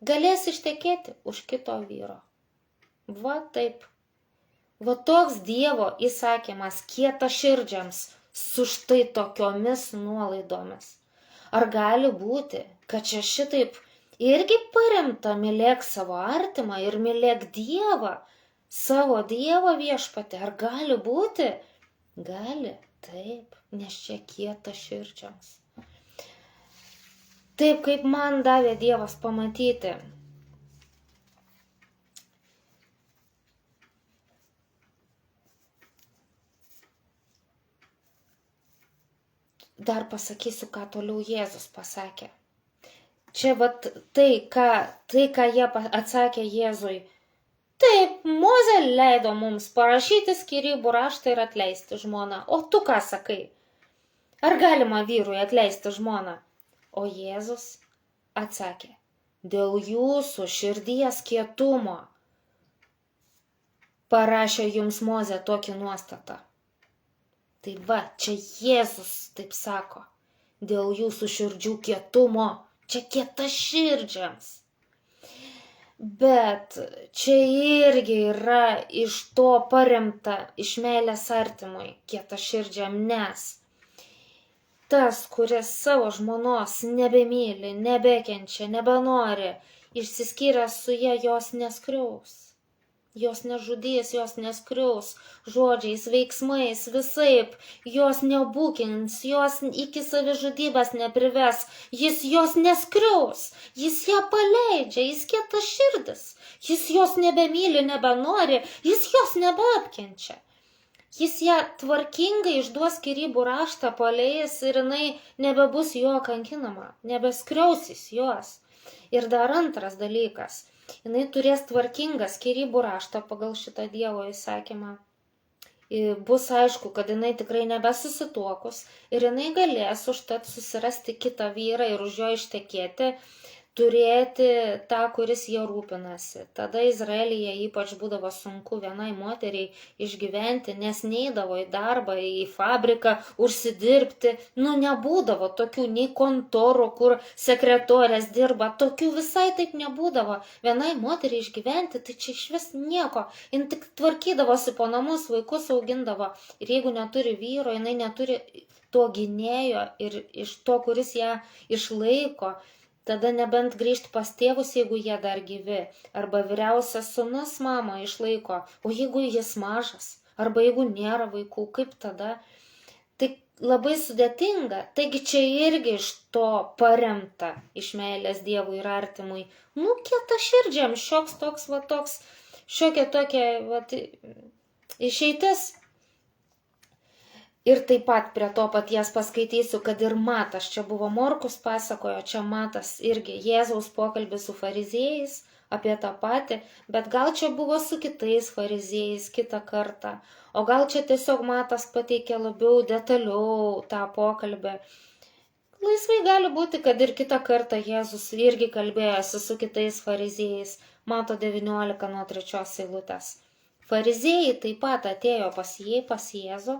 galės ištekėti už kito vyro. Va taip. Va toks Dievo įsakymas kietaširdžiams su štai tokiomis nuolaidomis. Ar gali būti, kad čia šitaip irgi paremta mylėk savo artimą ir mylėk Dievą, savo Dievo viešpatį? Ar gali būti? Gali, taip, nes čia kietaširdžiams. Taip, kaip man davė Dievas pamatyti. Dar pasakysiu, ką toliau Jėzus pasakė. Čia vat tai, ką jie atsakė Jėzui. Taip, Mozė leido mums parašyti skyrybų raštą ir atleisti žmoną. O tu ką sakai? Ar galima vyrui atleisti žmoną? O Jėzus atsakė, dėl jūsų širdies kietumo parašė jums Mozė tokį nuostatą. Tai va, čia Jėzus taip sako, dėl jūsų širdžių kietumo, čia kietaširdžiams. Bet čia irgi yra iš to paremta, iš meilės artimui, kietaširdžiam, nes tas, kuris savo žmonos nebemyli, nebekenčia, nebenori, išsiskyręs su ja, jos neskriaus. Jos nežudys, jos neskriaus, žodžiais, veiksmais, visaip, jos nebūkins, jos iki savižudybės neprives, jis jos neskriaus, jis ją paleidžia, jis kietaširdis, jis jos nebemyli, nebenori, jis jos nebeapkenčia. Jis ją tvarkingai išduos skyrybų raštą, paleis ir jinai nebebus jo kankinama, nebeskriausis jos. Ir dar antras dalykas. Jinai turės tvarkingą skyrybų raštą pagal šitą Dievo įsakymą. Bus aišku, kad jinai tikrai nebesusituokus ir jinai galės užtat susirasti kitą vyrą ir už jo ištekėti, turėti tą, kuris jie rūpinasi. Tada Izraelyje ypač būdavo sunku vienai moteriai išgyventi, nes neidavo į darbą, į fabriką, užsidirbti. Nebūdavo tokių nei kontorų, kur sekretorės dirba, tokių visai taip nebūdavo. Vienai moteriai išgyventi, tai čia išvis nieko. Jin tik tvarkydavosi po namus, vaikus augindavo. Ir jeigu neturi vyro, jinai neturi to gynėjo ir iš to, kuris ją išlaiko, tada nebent grįžti pas tėvus, jeigu jie dar gyvi, arba vyriausias sūnus mamą išlaiko, o jeigu jis mažas, arba jeigu nėra vaikų, kaip tada? Tai labai sudėtinga, taigi čia irgi iš to paremta, iš meilės Dievui ir artimui. Kietaširdžiam, šioks toks, va toks, šiokia tokia, va, išeitis. Ir taip pat prie to paties paskaitysiu, kad ir Matas, čia buvo Morkus pasakojo, čia Matas irgi Jėzaus pokalbis su fariziejais apie tą patį, bet gal čia buvo su kitais fariziejais kitą kartą, o gal čia tiesiog Matas pateikė labiau detaliau tą pokalbį. Laisvai gali būti, kad ir kitą kartą Jėzus irgi kalbėjosi su kitais fariziejais, Mato 19 nuo 3 eilutės. Fariziejai taip pat atėjo pas Jėzų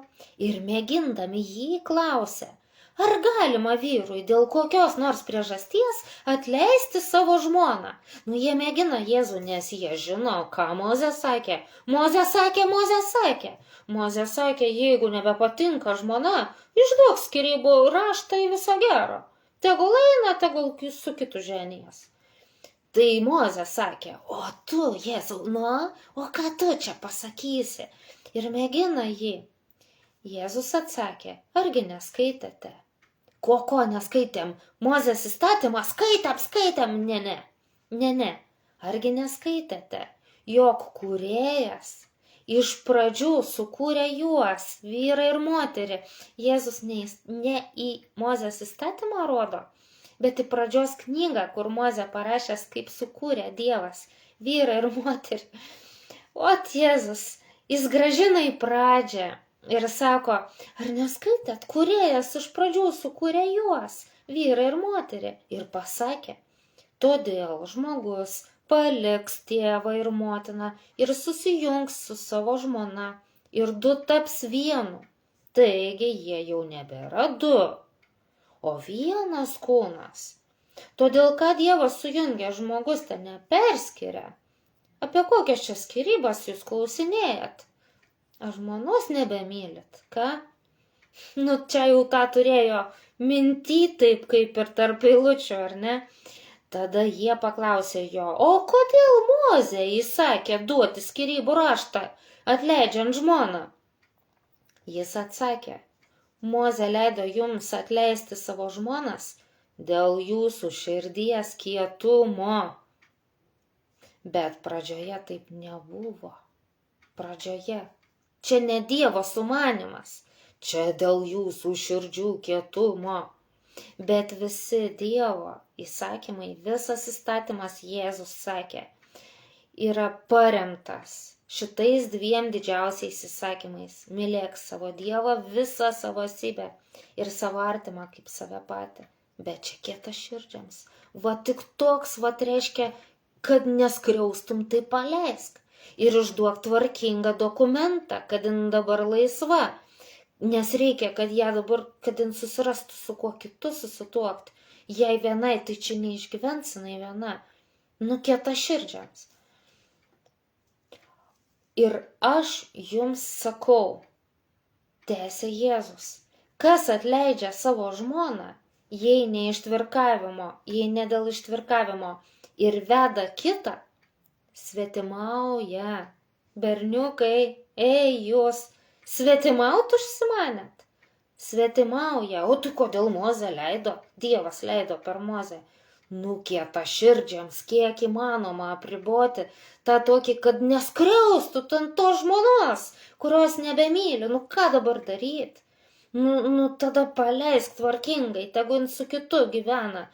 ir mėgindami jį klausė, ar galima vyrui dėl kokios nors priežasties atleisti savo žmoną. Jie mėgina Jėzų, nes jie žino, ką Mozė sakė. Mozė sakė, jeigu nebepatinka žmona, išduok skyrybų raštą į viso gero. Tegul eina, tegul su kitu ženijas. Tai Mozė sakė, o tu, Jėzau, o ką tu čia pasakysi? Ir mėgina jį. Jėzus atsakė, argi neskaitėte? Ko neskaitėm? Mozės įstatymą skaitėm, ne. Argi neskaitėte, jog kūrėjas Iš pradžių sukūrė juos, vyrą ir moterį. Jėzus ne į Mozės įstatymą rodo, bet į pradžios knygą, kur Mozė parašęs, kaip sukūrė Dievas vyrą ir moterį. Ot Jėzus, jis grąžina į pradžią ir sako, ar neskaitėt, kūrėjas iš pradžių sukūrė juos, vyrą ir moterį, ir pasakė, todėl žmogus paliks tėvą ir motiną ir susijungs su savo žmona ir du taps vienu. Taigi jie jau nebėra du, o vienas kūnas. Todėl, ką Dievas sujungė, žmogus ten neperskiria. Apie kokias čia skyrybas jūs klausinėjat? Ar žmonos nebemylit, ką? Nu, čia jau tą turėjo minty taip kaip ir tarp eilučių, ar ne? Tada jie paklausė jo, o kodėl Mozė įsakė duoti skyrybų raštą, atleidžiant žmoną? Jis atsakė, Mozė leido jums atleisti savo žmonas dėl jūsų širdies kietumo. Bet pradžioje taip nebuvo. Pradžioje. Čia ne Dievo sumanymas, čia dėl jūsų širdžių kietumo. Bet visi Dievo įsakymai, visas įstatymas, Jėzus sakė, yra paremtas šitais dviem didžiausiais įsakymais. Mylėk savo Dievą visą savo esybę ir savo artimą kaip save patį. Bet čia kietaširdžiams. Va tik toks, va reiškia, kad neskriaustum, tai paleisk. Ir išduok tvarkingą dokumentą, kad jin dabar laisva. Nes reikia, kad ją dabar, kad jin susirastų su kuo kitu susituokti. Jei vienai, tai čia neišgyvens jinai viena. Nu, kietaširdžiams. Ir aš jums sakau, tęsė Jėzus, kas atleidžia savo žmoną, jei ne ištvirkavimo, jei ne dėl ištvirkavimo ir veda kitą, svetimauja. Berniukai, jūs svetimaut užsimanėt? Svetimauja. O tai kodėl Mozė leido? Dievas leido per Mozę. Nu, kietaširdžiams, kiek įmanoma apriboti tą tokį, kad neskriaustų ant to žmonos, kurios nebemyli. Nu, ką dabar daryt? Nu, tada paleisk tvarkingai, tegu jin su kitu gyvena.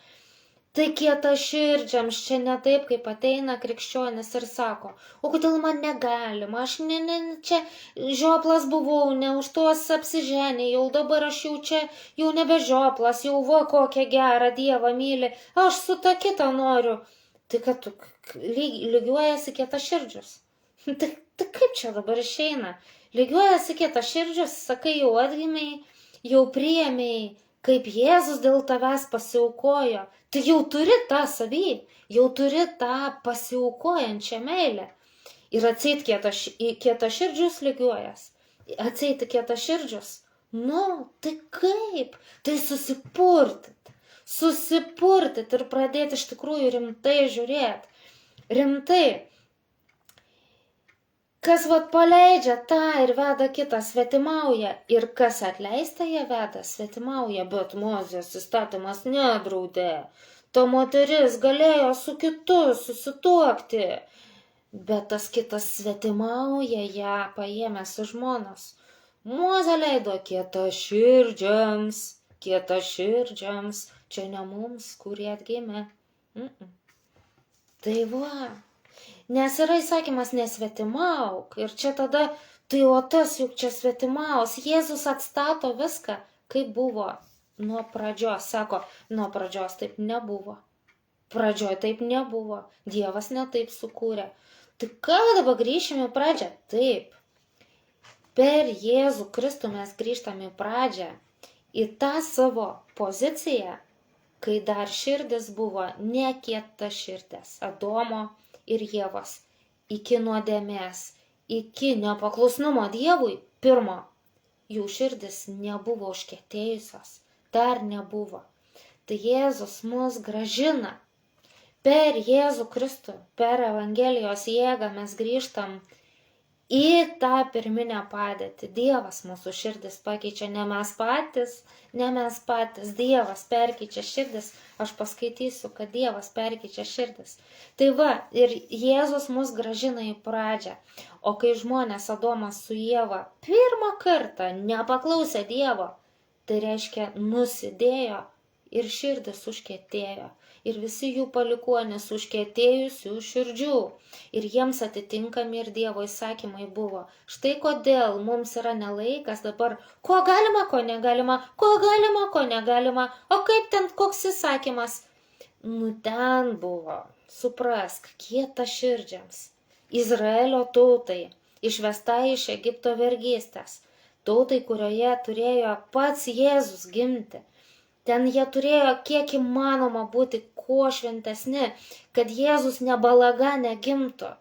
Tai kietaširdžiams čia ne taip, kaip ateina krikščionis ir sako, o kodėl man negalima, aš čia žioplas buvau, ne už tuos apsiženėjau, dabar aš jau čia, jau nebe žioplas, jau va kokią gerą Dievą myli, aš su ta kita noriu. Tai kad tu lygiuojasi kietaširdžius. Tai kaip čia dabar išeina? Lygiuojasi kietaširdžius, sakai, jau atgimiai, jau priėmėjai, kaip Jėzus dėl tavęs pasiaukojo, tai jau turi tą savy, jau turi tą pasiaukojančią meilę. Ir atseit kietaširdžius lygiuojas, atseit kietaširdžius, nu, tai kaip? Tai susipurtit ir pradėti iš tikrųjų rimtai žiūrėti. Rimtai. Kas vat paleidžia tą ir veda kitą, svetimauja. Ir kas atleista jie veda, svetimauja. Bet Mozės įstatymas nedraudė. Ta moteris galėjo su kitu susituokti. Bet tas kitas svetimauja ją paėmęs iš žmonos. Mozė leido kietaširdžiams. Čia ne mums, kurie atgimė. Tai va. Nes yra įsakymas nesvetimauk. Ir čia tada, tai o tas juk čia svetimaus. Jėzus atstato viską, kaip buvo nuo pradžios. Sako, nuo pradžios taip nebuvo. Pradžioj taip nebuvo. Dievas ne taip sukūrė. Tai ką dabar grįšime į pradžią? Taip. Per Jėzų Kristų mes grįžtame į pradžią. Į tą savo poziciją, kai dar širdis buvo ne kietaširdės. Adomo ir Ievos, iki nuodėmės, iki nepaklusnumo Dievui, pirmo, jų širdis nebuvo užkietėjusios, dar nebuvo. Tai Jėzus mus gražina. Per Jėzų Kristų, per Evangelijos jėgą mes grįžtam į tą pirminę padėtį. Dievas mūsų širdis pakeičia, ne mes patys, Dievas perkeičia širdis. Aš paskaitysiu, kad Dievas perkeičia širdis. Tai va, ir Jėzus mus grąžina į pradžią. O kai žmonės Adomas su Ieva pirmą kartą nepaklausė Dievo, tai reiškia nusidėjo ir širdis užkietėjo. Ir visi jų palikuonys užkietėjusių širdžių. Ir jiems atitinkami ir Dievo įsakymai buvo. Štai kodėl mums yra nelaikas dabar, ko galima, ko negalima, ko galima, ko negalima, o kaip ten koks įsakymas. Nu ten buvo, suprask, kieta širdžiams. Izraelio tautai, išvesta iš Egipto vergystės. Tautai, kurioje turėjo pats Jėzus gimti. Ten jie turėjo kiek įmanoma būti kuo šventesni, kad Jėzus nebalagane gimtų.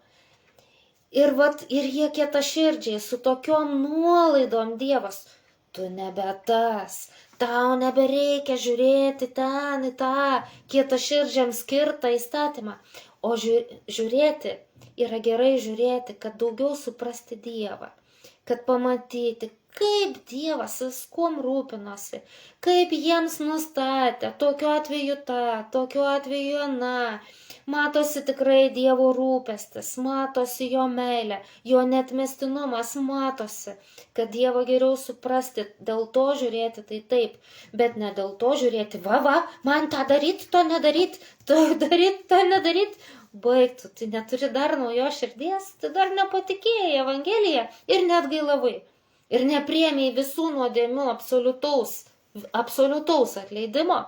Ir jie kietaširdžiai, su tokiom nuolaidom Dievas, tu nebe tas, tau nebereikia žiūrėti ten į tą kietaširdžiams skirtą įstatymą. O žiūrėti yra gerai žiūrėti, kad daugiau suprasti Dievą, kad pamatyti, kaip Dievas viskuom rūpinosi, kaip jiems nustatė, tokiu atveju tą, tokiu atveju aną. Matosi tikrai Dievo rūpestis, matosi jo meilė, jo netmestinumas, matosi, kad Dievo geriau suprasti, dėl to žiūrėti tai taip, bet ne dėl to žiūrėti, man tą daryt, to nedaryt, to daryt, to nedaryt. Baigtų, tai neturi dar naujos širdies, tai dar nepatikėjai Evangeliją ir net gailavai. Ir nepriėmėjai visų nuodėmių absoliutaus atleidimo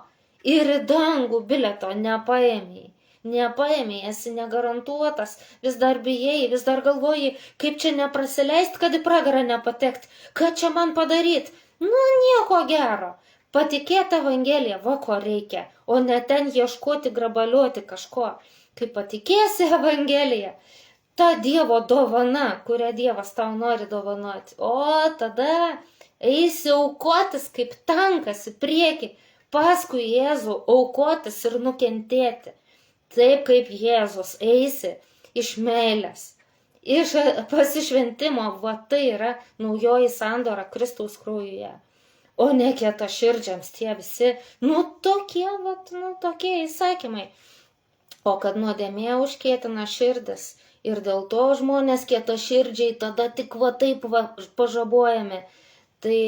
ir į dangų bileto nepaėmėjai. Nepaėmėjai, esi negarantuotas, vis dar bijai, vis dar galvoji, kaip čia neprasileist, kad į pragarą nepatekt, ką čia man padaryt. Nu, nieko gero. Patikėt Evangeliją, va ko reikia, o ne ten ieškoti, grabaliuoti kažko. Kai patikėsi Evangeliją, ta Dievo dovana, kurią Dievas tau nori dovanoti. O tada eisi aukotis kaip tankas į priekį, paskui Jėzų aukotis ir nukentėti. Taip kaip Jėzus eisi iš meilės, iš pasišventimo, va tai yra naujoji sandora Kristaus kraujuje. O ne kietaširdžiams tie visi, tokie įsakymai. O kad nuodėmė užkietina širdis, ir dėl to žmonės kietaširdžiai tada tik taip pažabojami. Tai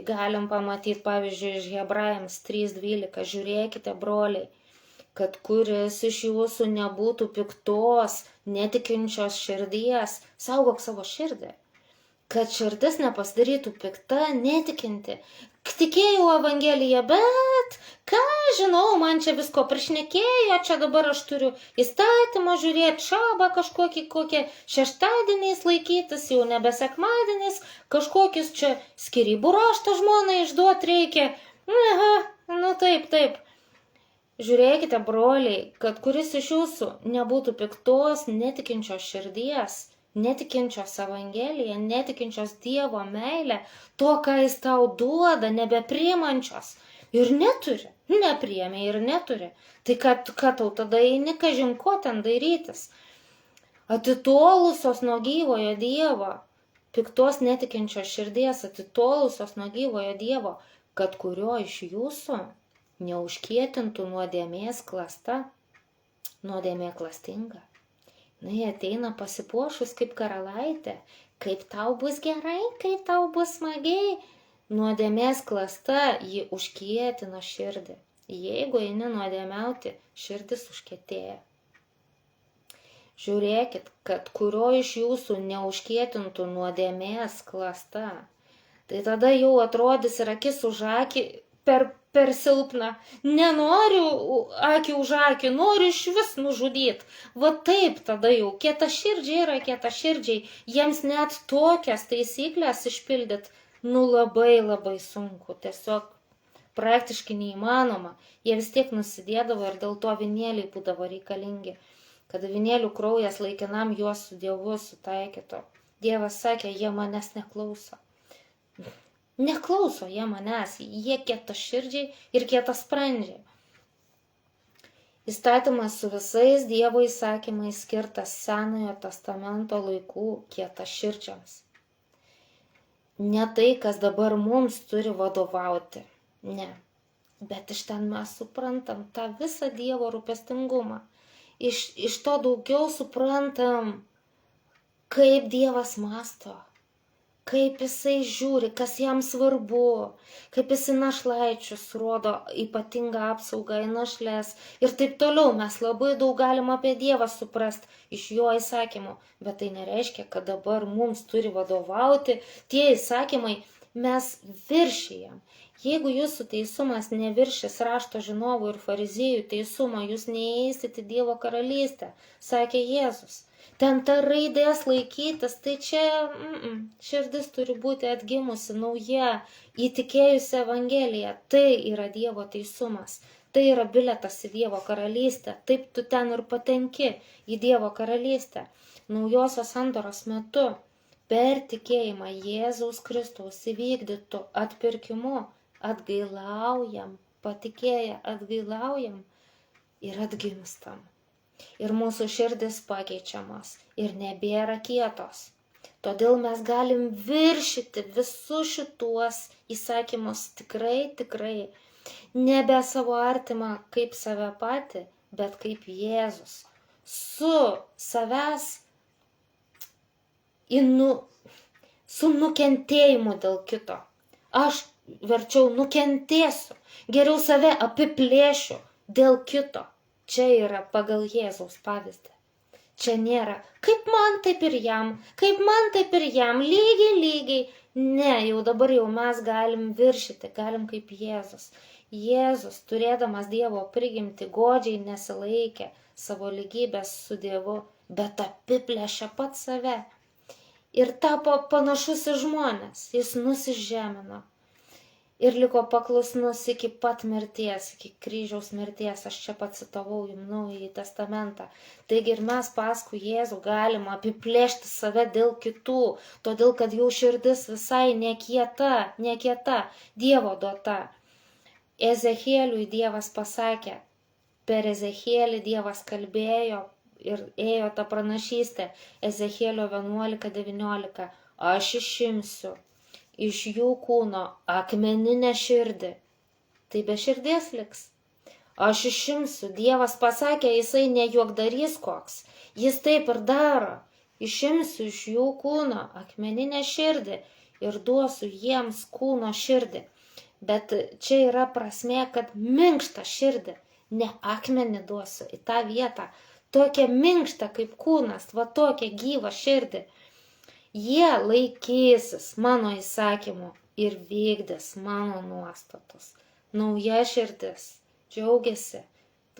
galim pamatyti, pavyzdžiui, iš Hebrajams 3:12. Žiūrėkite, broliai, kad kuris iš jūsų nebūtų piktos, netikinčios širdies, saugok savo širdį. Kad širdis nepasidarytų pikta, netikinti. Tikėjau Evangeliją, bet ką žinau, man čia visko prišnekėjo, čia dabar aš turiu įstatymą žiūrėti, šabą kažkokį, kokie šeštadieniais laikytis, jau nebe sekmadieniais, kažkokius čia skyrybų raštą žmonai išduoti reikia. Taip. Žiūrėkite, broliai, kad kuris iš jūsų nebūtų piktos, netikinčios širdies, netikinčios Evangeliją, netikinčios Dievo meilę, to, ką jis tau duoda, nebepriimančios ir neturi, nepriėmė ir neturi. Tai ką tau tada eini, kažin ko ten dairytis? Atitolusios nuo gyvojo Dievo, piktos netikinčios širdies, atitolusios nuo gyvojo Dievo, kad kurio iš jūsų neužkietintų nuodėmės klasta, nuodėmė klastinga. Jie ateina pasipuošus kaip karalaitė, kaip tau bus gerai, kaip tau bus smagiai. Nuodėmės klasta jį užkietina širdį. Jeigu eini nuodėmiauti, širdis užkietėja. Žiūrėkit, kad kurio iš jūsų neužkietintų nuodėmės klasta, tai tada jau atrodys ir akis už akį per silpna. Nenoriu akį už akį, noriu iš vis nužudyti. Va taip tada jau kietaširdžiai yra kietaširdžiai. Jiems net tokias taisyklės išpildyti, labai sunku. Tiesiog praktiškai neįmanoma. Jie vis tiek nusidėdavo ir dėl to avinėliai būdavo reikalingi. Kad avinėlių kraujas laikinam juos su Dievu sutaikytų. Dievas sakė, jie manęs neklauso. Neklauso jie manęs, jie kietaširdžiai ir kietasprandžiai. Įstatymas su visais Dievo įsakymais skirtas Senojo testamento laikų kietaširdžiams. Ne tai, kas dabar mums turi vadovauti, ne. Bet iš ten mes suprantam tą visą Dievo rūpestingumą. Iš to daugiau suprantam, kaip Dievas mąsto, kaip jisai žiūri, kas jam svarbu, kaip jisai našlaičius rodo ypatingą apsaugą į našles ir taip toliau. Mes labai daug galim apie Dievą suprast iš jo įsakymų, bet tai nereiškia, kad dabar mums turi vadovauti tie įsakymai, mes viršijam. Jeigu jūsų teisumas neviršis rašto žinovų ir fariziejų teisumo, jūs neįeisit į Dievo karalystę, sakė Jėzus. Ten ta raidės laikytis, tai čia širdis turi būti atgimusi nauja, įtikėjusi Evangeliją. Tai yra Dievo teisumas, tai yra biletas į Dievo karalystę, taip tu ten ir patenki į Dievo karalystę. Naujosios sandoros metu per tikėjimą Jėzaus Kristaus įvykdytų atpirkimu atgailaujam, patikėję atgailaujam ir atgimstam. Ir mūsų širdis pakeičiamas ir nebėra kietos. Todėl mes galim viršyti visus šituos įsakymus tikrai, nebe savo artimą kaip save patį, bet kaip Jėzus. Su savęs su nukentėjimu dėl kito. Aš verčiau nukentėsiu, geriau save apiplėšiu dėl kito. Čia yra pagal Jėzaus pavyzdį. Čia nėra, kaip man taip ir jam, lygiai. Ne, jau dabar mes galim viršyti, galim kaip Jėzus. Jėzus, turėdamas Dievo prigimtį, godžiai nesilaikė savo lygybės su Dievu, bet apiplėšė pats save. Ir tapo panašus į žmones, jis nusižemino. Ir liko paklusnus iki pat mirties, iki kryžiaus mirties. Aš čia pacitavau jums Naująjį testamentą. Taigi ir mes paskui Jėzų galim apiplėšti save dėl kitų, todėl kad jų širdis visai nekieta, Dievo duota. Ezechieliui Dievas pasakė, per Ezechielį Dievas kalbėjo ir ėjo ta pranašystė. Ezechielio 11:19. Aš išimsiu iš jų kūno akmeninę širdį. Tai be širdies liks. Aš išimsiu, Dievas pasakė, jisai ne juokdarys koks. Jis taip ir daro. Išimsiu iš jų kūno akmeninę širdį ir duosiu jiems kūno širdį. Bet čia yra prasmė, kad minkštą širdį, ne akmenį duosiu į tą vietą. Tokia minkšta kaip kūnas, va tokia gyva širdį. Jie laikysis mano įsakymų ir vykdys mano nuostatus. Nauja širdis džiaugiasi,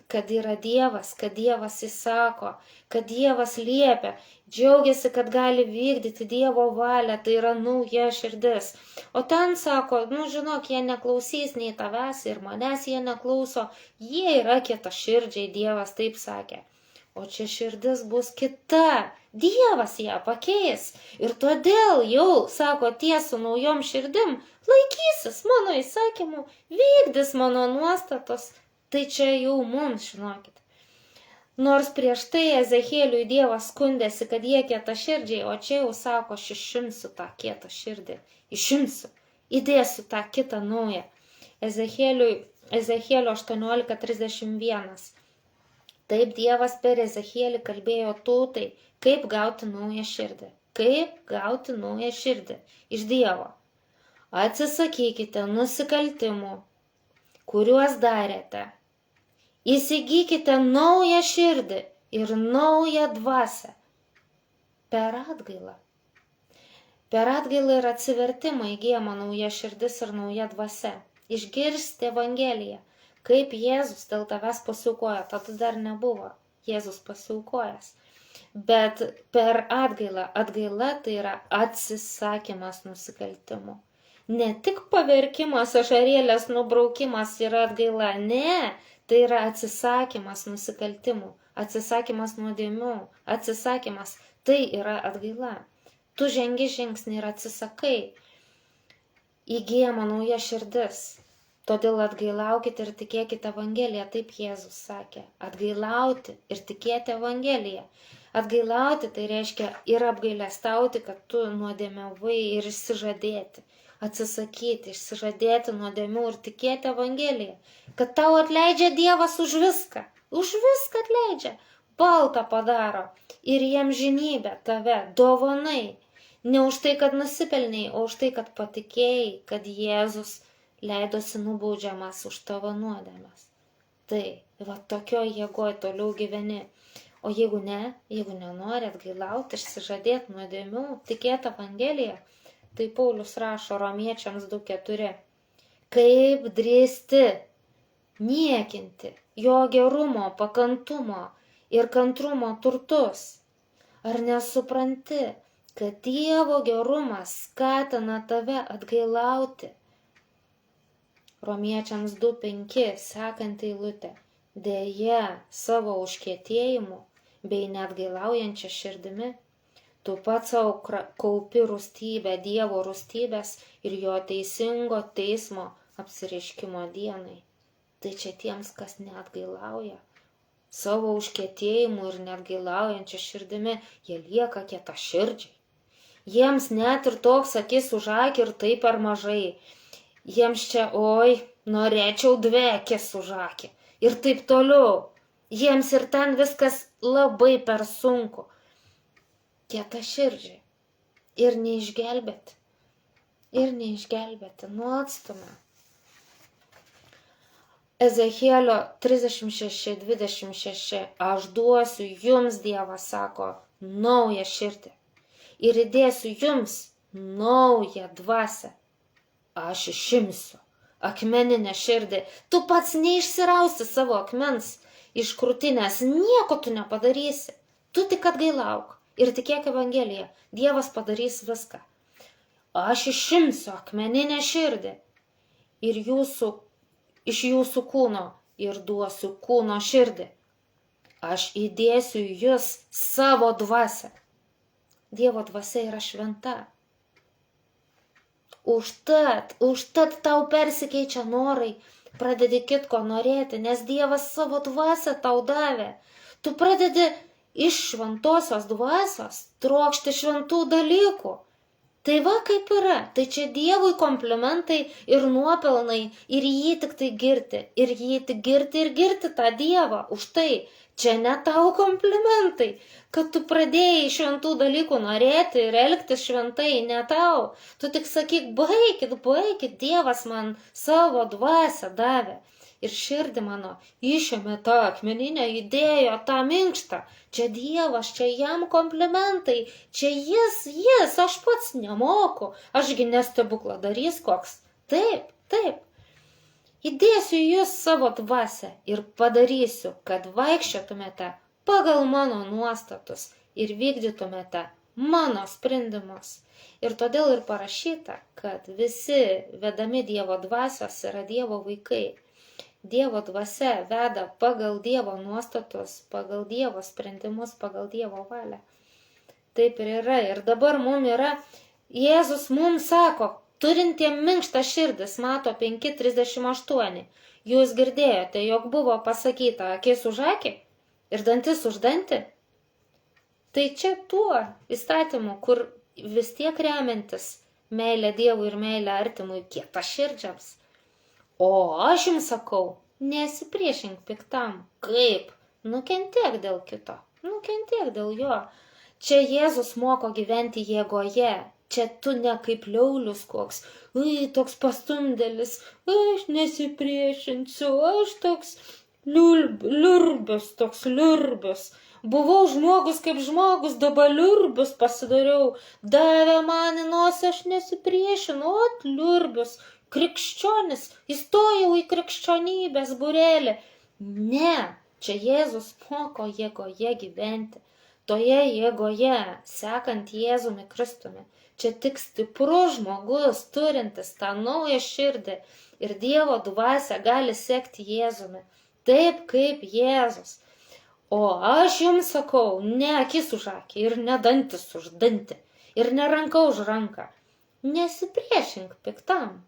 kad yra Dievas, kad Dievas įsako, kad Dievas liepia, džiaugiasi, kad gali vykdyti Dievo valią, tai yra nauja širdis. O ten sako, žinok, jie neklausys nei tavęs ir manęs jie neklauso, jie yra kietaširdžiai, Dievas taip sakė. O čia širdis bus kita, Dievas ją pakeis. Ir todėl jau, sako, tie su naujom širdim laikysis mano įsakymų, vykdys mano nuostatos. Tai čia jau mums, žinokit. Nors prieš tai Ezechieliui Dievas skundėsi, kad jie kietaširdžiai, o čia jau sako, aš išimsiu tą kietą širdį. Išimsiu, įdėsiu tą kitą naują. Ezechielio 18:31. Taip Dievas per Ezechielį kalbėjo tautai, kaip gauti naują širdį. Kaip gauti naują širdį iš Dievo. Atsisakykite nusikaltimų, kuriuos darėte. Įsigykite naują širdį ir naują dvasią. Per atgailą. Per atgailą ir atsivertimą įgyjama nauja širdis ir nauja dvasia. Išgirsti Evangeliją. Kaip Jėzus dėl tavęs pasiaukojo, tada dar nebuvo Jėzus pasiaukojęs. Bet per atgailą, atgaila tai yra atsisakymas nusikaltimų. Ne tik paverkimas, ašarėlės nubraukimas yra atgaila, ne, tai yra atsisakymas nusikaltimų, atsisakymas nuodėmių, atsisakymas, tai yra atgaila. Tu žengi žingsnį ir atsisakai, įgyjama nauja širdis. Todėl atgailaukite ir tikėkite Evangeliją, taip Jėzus sakė. Atgailauti ir tikėti Evangeliją. Atgailauti tai reiškia ir apgailestauti, kad tu nuodėmiavai ir išsižadėti. Atsisakyti, išsižadėti nuodėmių ir tikėti Evangeliją. Kad tau atleidžia Dievas už viską. Už viską atleidžia. Baltą padaro. Ir jiem žinybę tave dovanai. Ne už tai, kad nusipelniai, o už tai, kad patikėjai, kad Jėzus leidosi nubaudžiamas už tavo nuodėmes. Tai, va tokio jėgoje toliau gyveni. O jeigu nenori atgailauti, išsižadėti nuodėmių, tikėti Evangeliją, tai Paulius rašo Romiečiams 2:4. Kaip drįsti niekinti jo gerumo, pakantumo ir kantrumo turtus? Ar nesupranti, kad Dievo gerumas skatina tave atgailauti? Romiečiams 2:5 sekanti eilutė. Deja, savo užkietėjimu bei neatgailaujančia širdimi, tu pats savo kaupi rūstybę Dievo rūstybės ir jo teisingo teismo apsireiškimo dienai. Tai čia tiems, kas neatgailauja. Savo užkietėjimu ir neatgailaujančia širdimi jie lieka kietaširdžiai. Jiems net ir toks akis už akį ir tai per mažai. Jiems čia, oi, norėčiau 2 akis už akį. Ir taip toliau. Jiems ir ten viskas labai per sunku. Kietaširdžiai. Ir neišgelbėti. Nuatstumia. Ezechielio 36:26. Aš duosiu jums, Dievas sako, naują širdį. Ir įdėsiu jums naują dvasią. Aš išimsiu akmeninę širdį. Tu pats neišsirausi savo akmens iš krūtinės. Nieko tu nepadarysi. Tu tik atgailauk ir tikėk Evangeliją. Dievas padarys viską. Aš išimsiu akmeninę širdį ir iš jūsų kūno ir duosiu kūno širdį. Aš įdėsiu jūs savo dvasią. Dievo dvasia yra šventa. Užtat tau persikeičia norai, pradedi kitko norėti, nes Dievas savo dvasią tau davė. Tu pradedi iš šventosios dvasios trokšti šventų dalykų. Tai va kaip yra, tai čia Dievui komplimentai ir nuopelnai ir jį tik tai girti, ir jį tik girti ir girti tą Dievą. Už tai čia ne tau komplimentai, kad tu pradėjai šventų dalykų norėti ir elgtis šventai, ne tau. Tu tik sakyk, baikit, Dievas man savo dvasią davė. Ir širdį mano išėmė tą akmeninę, įdėjo tą minkštą. Čia Dievas, čia jam komplimentai, čia jis, aš pats nemoku, ašgi nestebukladarys koks. Taip. Įdėsiu jūs savo dvasią ir padarysiu, kad vaikščiotumėte pagal mano nuostatus ir vykdytumėte mano sprendimus. Ir todėl ir parašyta, kad visi vedami Dievo dvasios yra Dievo vaikai. Dievo dvasia veda pagal Dievo nuostatus, pagal Dievo sprendimus, pagal Dievo valią. Taip ir yra. Ir dabar Jėzus mums sako, turintiem minkštą širdis, Mato 5:38. Jūs girdėjote, jog buvo pasakyta akis už akį ir dantis už dantį? Tai čia tuo įstatymu, kur vis tiek remiantis meilė Dievui ir meilė artimui kietaširdžiams. O aš jums sakau, nesipriešink piktam. Kaip? Nukentėk dėl kito. Nukentėk dėl jo. Čia Jėzus moko gyventi jėgoje. Čia tu ne kaip liaulius koks. Toks pastumdėlis. Aš nesipriešinsiu. Aš toks liurbius. Buvau žmogus kaip žmogus, dabar liurbius pasidariau. Davė man į nosį, aš nesipriešinu. Liurbius. Krikščionis, įstojau į krikščionybės būrelį. Ne, čia Jėzus moko jėgoje gyventi. Toje jėgoje, sekant Jėzumi Kristumi. Čia tik stiprus žmogus, turintis tą naują širdį ir Dievo dvasią gali sekti Jėzumi. Taip kaip Jėzus. O aš jums sakau, ne akis už akį ir ne dantis už dantį ir ne ranka už ranką. Nesipriešink piktam.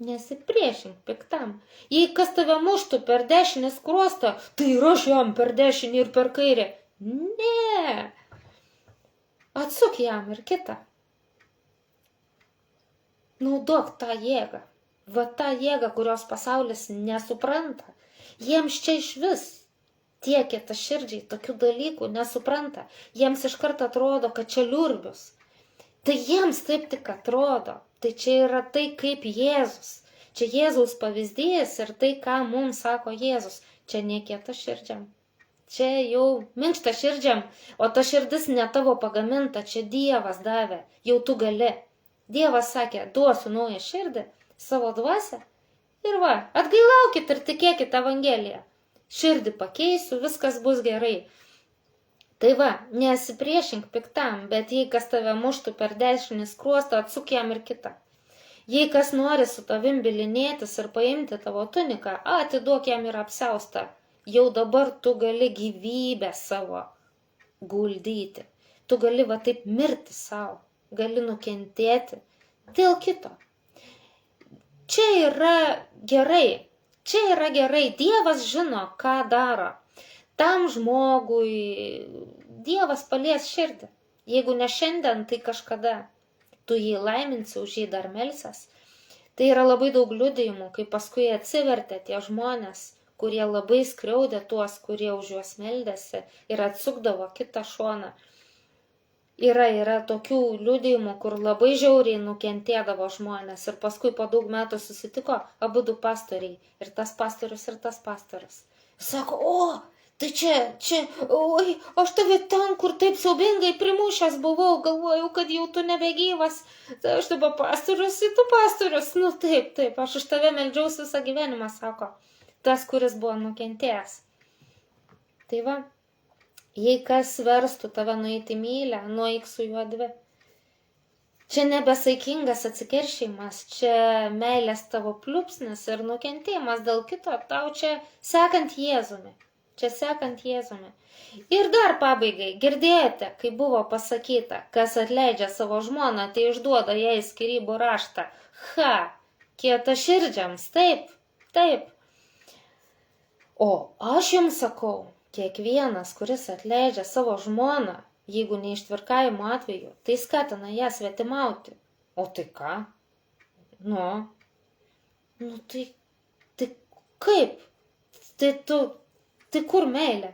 Nesipriešink piktam. Jei kas tave muštų per dešinį skruostą, tai ir aš jam per dešinį ir per kairę. Ne. Atsuk jam ir kitą. Naudok tą jėgą. Va tą jėgą, kurios pasaulis nesupranta. Jiems čia iš vis tie kietaširdžiai tokių dalykų nesupranta. Jiems iš karto atrodo, kad čia liurbius. Tai jiems taip tik atrodo. Tai čia yra tai kaip Jėzus. Čia Jėzaus pavyzdys ir tai, ką mums sako Jėzus. Čia ne kietaširdžiam. Čia jau minkšta širdžiam, o ta širdis ne tavo pagaminta, čia Dievas davė. Jau tu gali. Dievas sakė, duosiu naują širdį, savo dvasią. Ir va, atgailaukit ir tikėkit Evangeliją. Širdį pakeisiu, viskas bus gerai. Tai va, nesipriešink piktam, bet jei kas tave muštų per dešinį skruostą, atsuk jam ir kitą. Jei kas nori su tavim bilinėtis ir paimti tavo tuniką, atiduok jam ir apsiaustą. Jau dabar tu gali gyvybę savo guldyti. Tu gali va taip mirti savo, gali nukentėti dėl kito. Čia yra gerai. Čia yra gerai. Dievas žino, ką daro. Tam žmogui Dievas palies širdį. Jeigu ne šiandien, tai kažkada. Tu jį laiminsi, už jį dar melsies. Tai yra labai daug liudijimų, kai paskui atsivertė tie žmonės, kurie labai skriaudė tuos, kurie už juos meldėsi ir atsukdavo kitą šoną. Yra tokių liudijimų, kur labai žiauriai nukentėdavo žmonės ir paskui po daug metų susitiko abudu pastoriai. Ir tas pastorius, ir tas pastorius. Sako, tai čia, oi, aš tave ten, kur taip siaubingai primušęs buvau, galvojau, kad jau tu nebegyvas. Tai aš dabar pastorius, tu pastorius. Nu taip, aš už tave meldžiaus visą gyvenimą, sako. Tas, kuris buvo nukentėjęs. Tai va. Jei kas verstų tave nueiti mylę, nueik su juo dvi. Čia nebesaikingas atsikeršymas, čia meilės tavo pliupsnis ir nukentėjimas dėl kito, tau čia sekant Jėzumi. Čia sekant Jėzumi. Ir dar pabaigai, girdėjote, kai buvo pasakyta, kas atleidžia savo žmoną, tai išduoda jai skyrybų raštą. Kietaširdžiams, taip. O aš jums sakau, kiekvienas, kuris atleidžia savo žmoną, jeigu neištvirkavimo atveju, tai skatina ją svetimauti. O tai ką? Tai kaip? Tai kur meilė?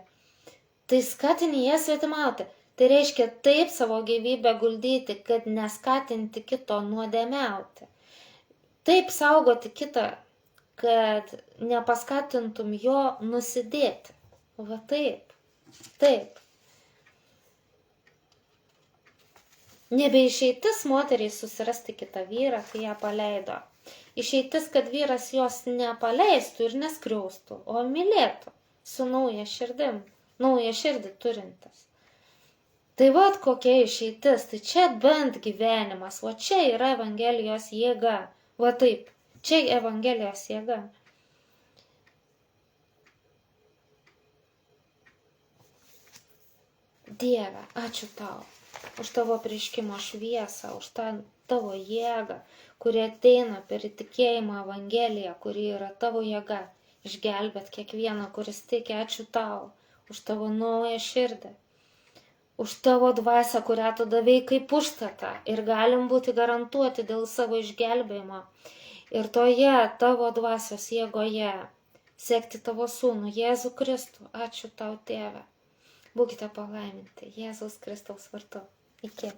Tai skatini ją svetimauti. Tai reiškia taip savo gyvybę guldyti, kad neskatinti kito nuodėmiauti. Taip saugoti kitą, kad nepaskatintum jo nusidėti. Va taip. Nebeišeitis moteriai susirasti kitą vyrą, kai ją paleido. Išeitis, kad vyras jos nepaleistų ir neskriaustų, o mylėtų su nauja širdim, nauja širdį turintis. Tai va kokia išeitis, tai čia bent gyvenimas, va čia yra Evangelijos jėga. Va taip, čia Evangelijos jėga. Dieve, ačiū tau už tavo apreiškimo šviesą, už tą tavo jėgą, kuri ateina per tikėjimą Evangeliją, kuri yra tavo jėga, išgelbėt kiekvieną, kuris tiki. Ačiū tau už tavo naują širdį, už tavo dvasią, kurią tu davei kaip užstatą ir galim būti garantuoti dėl savo išgelbėjimo. Ir toje tavo dvasios jėgoje sekti tavo sūnų Jėzų Kristų. Ačiū tau, Tėve. Būkite palaiminti Jėzaus Kristaus vardu. Iki.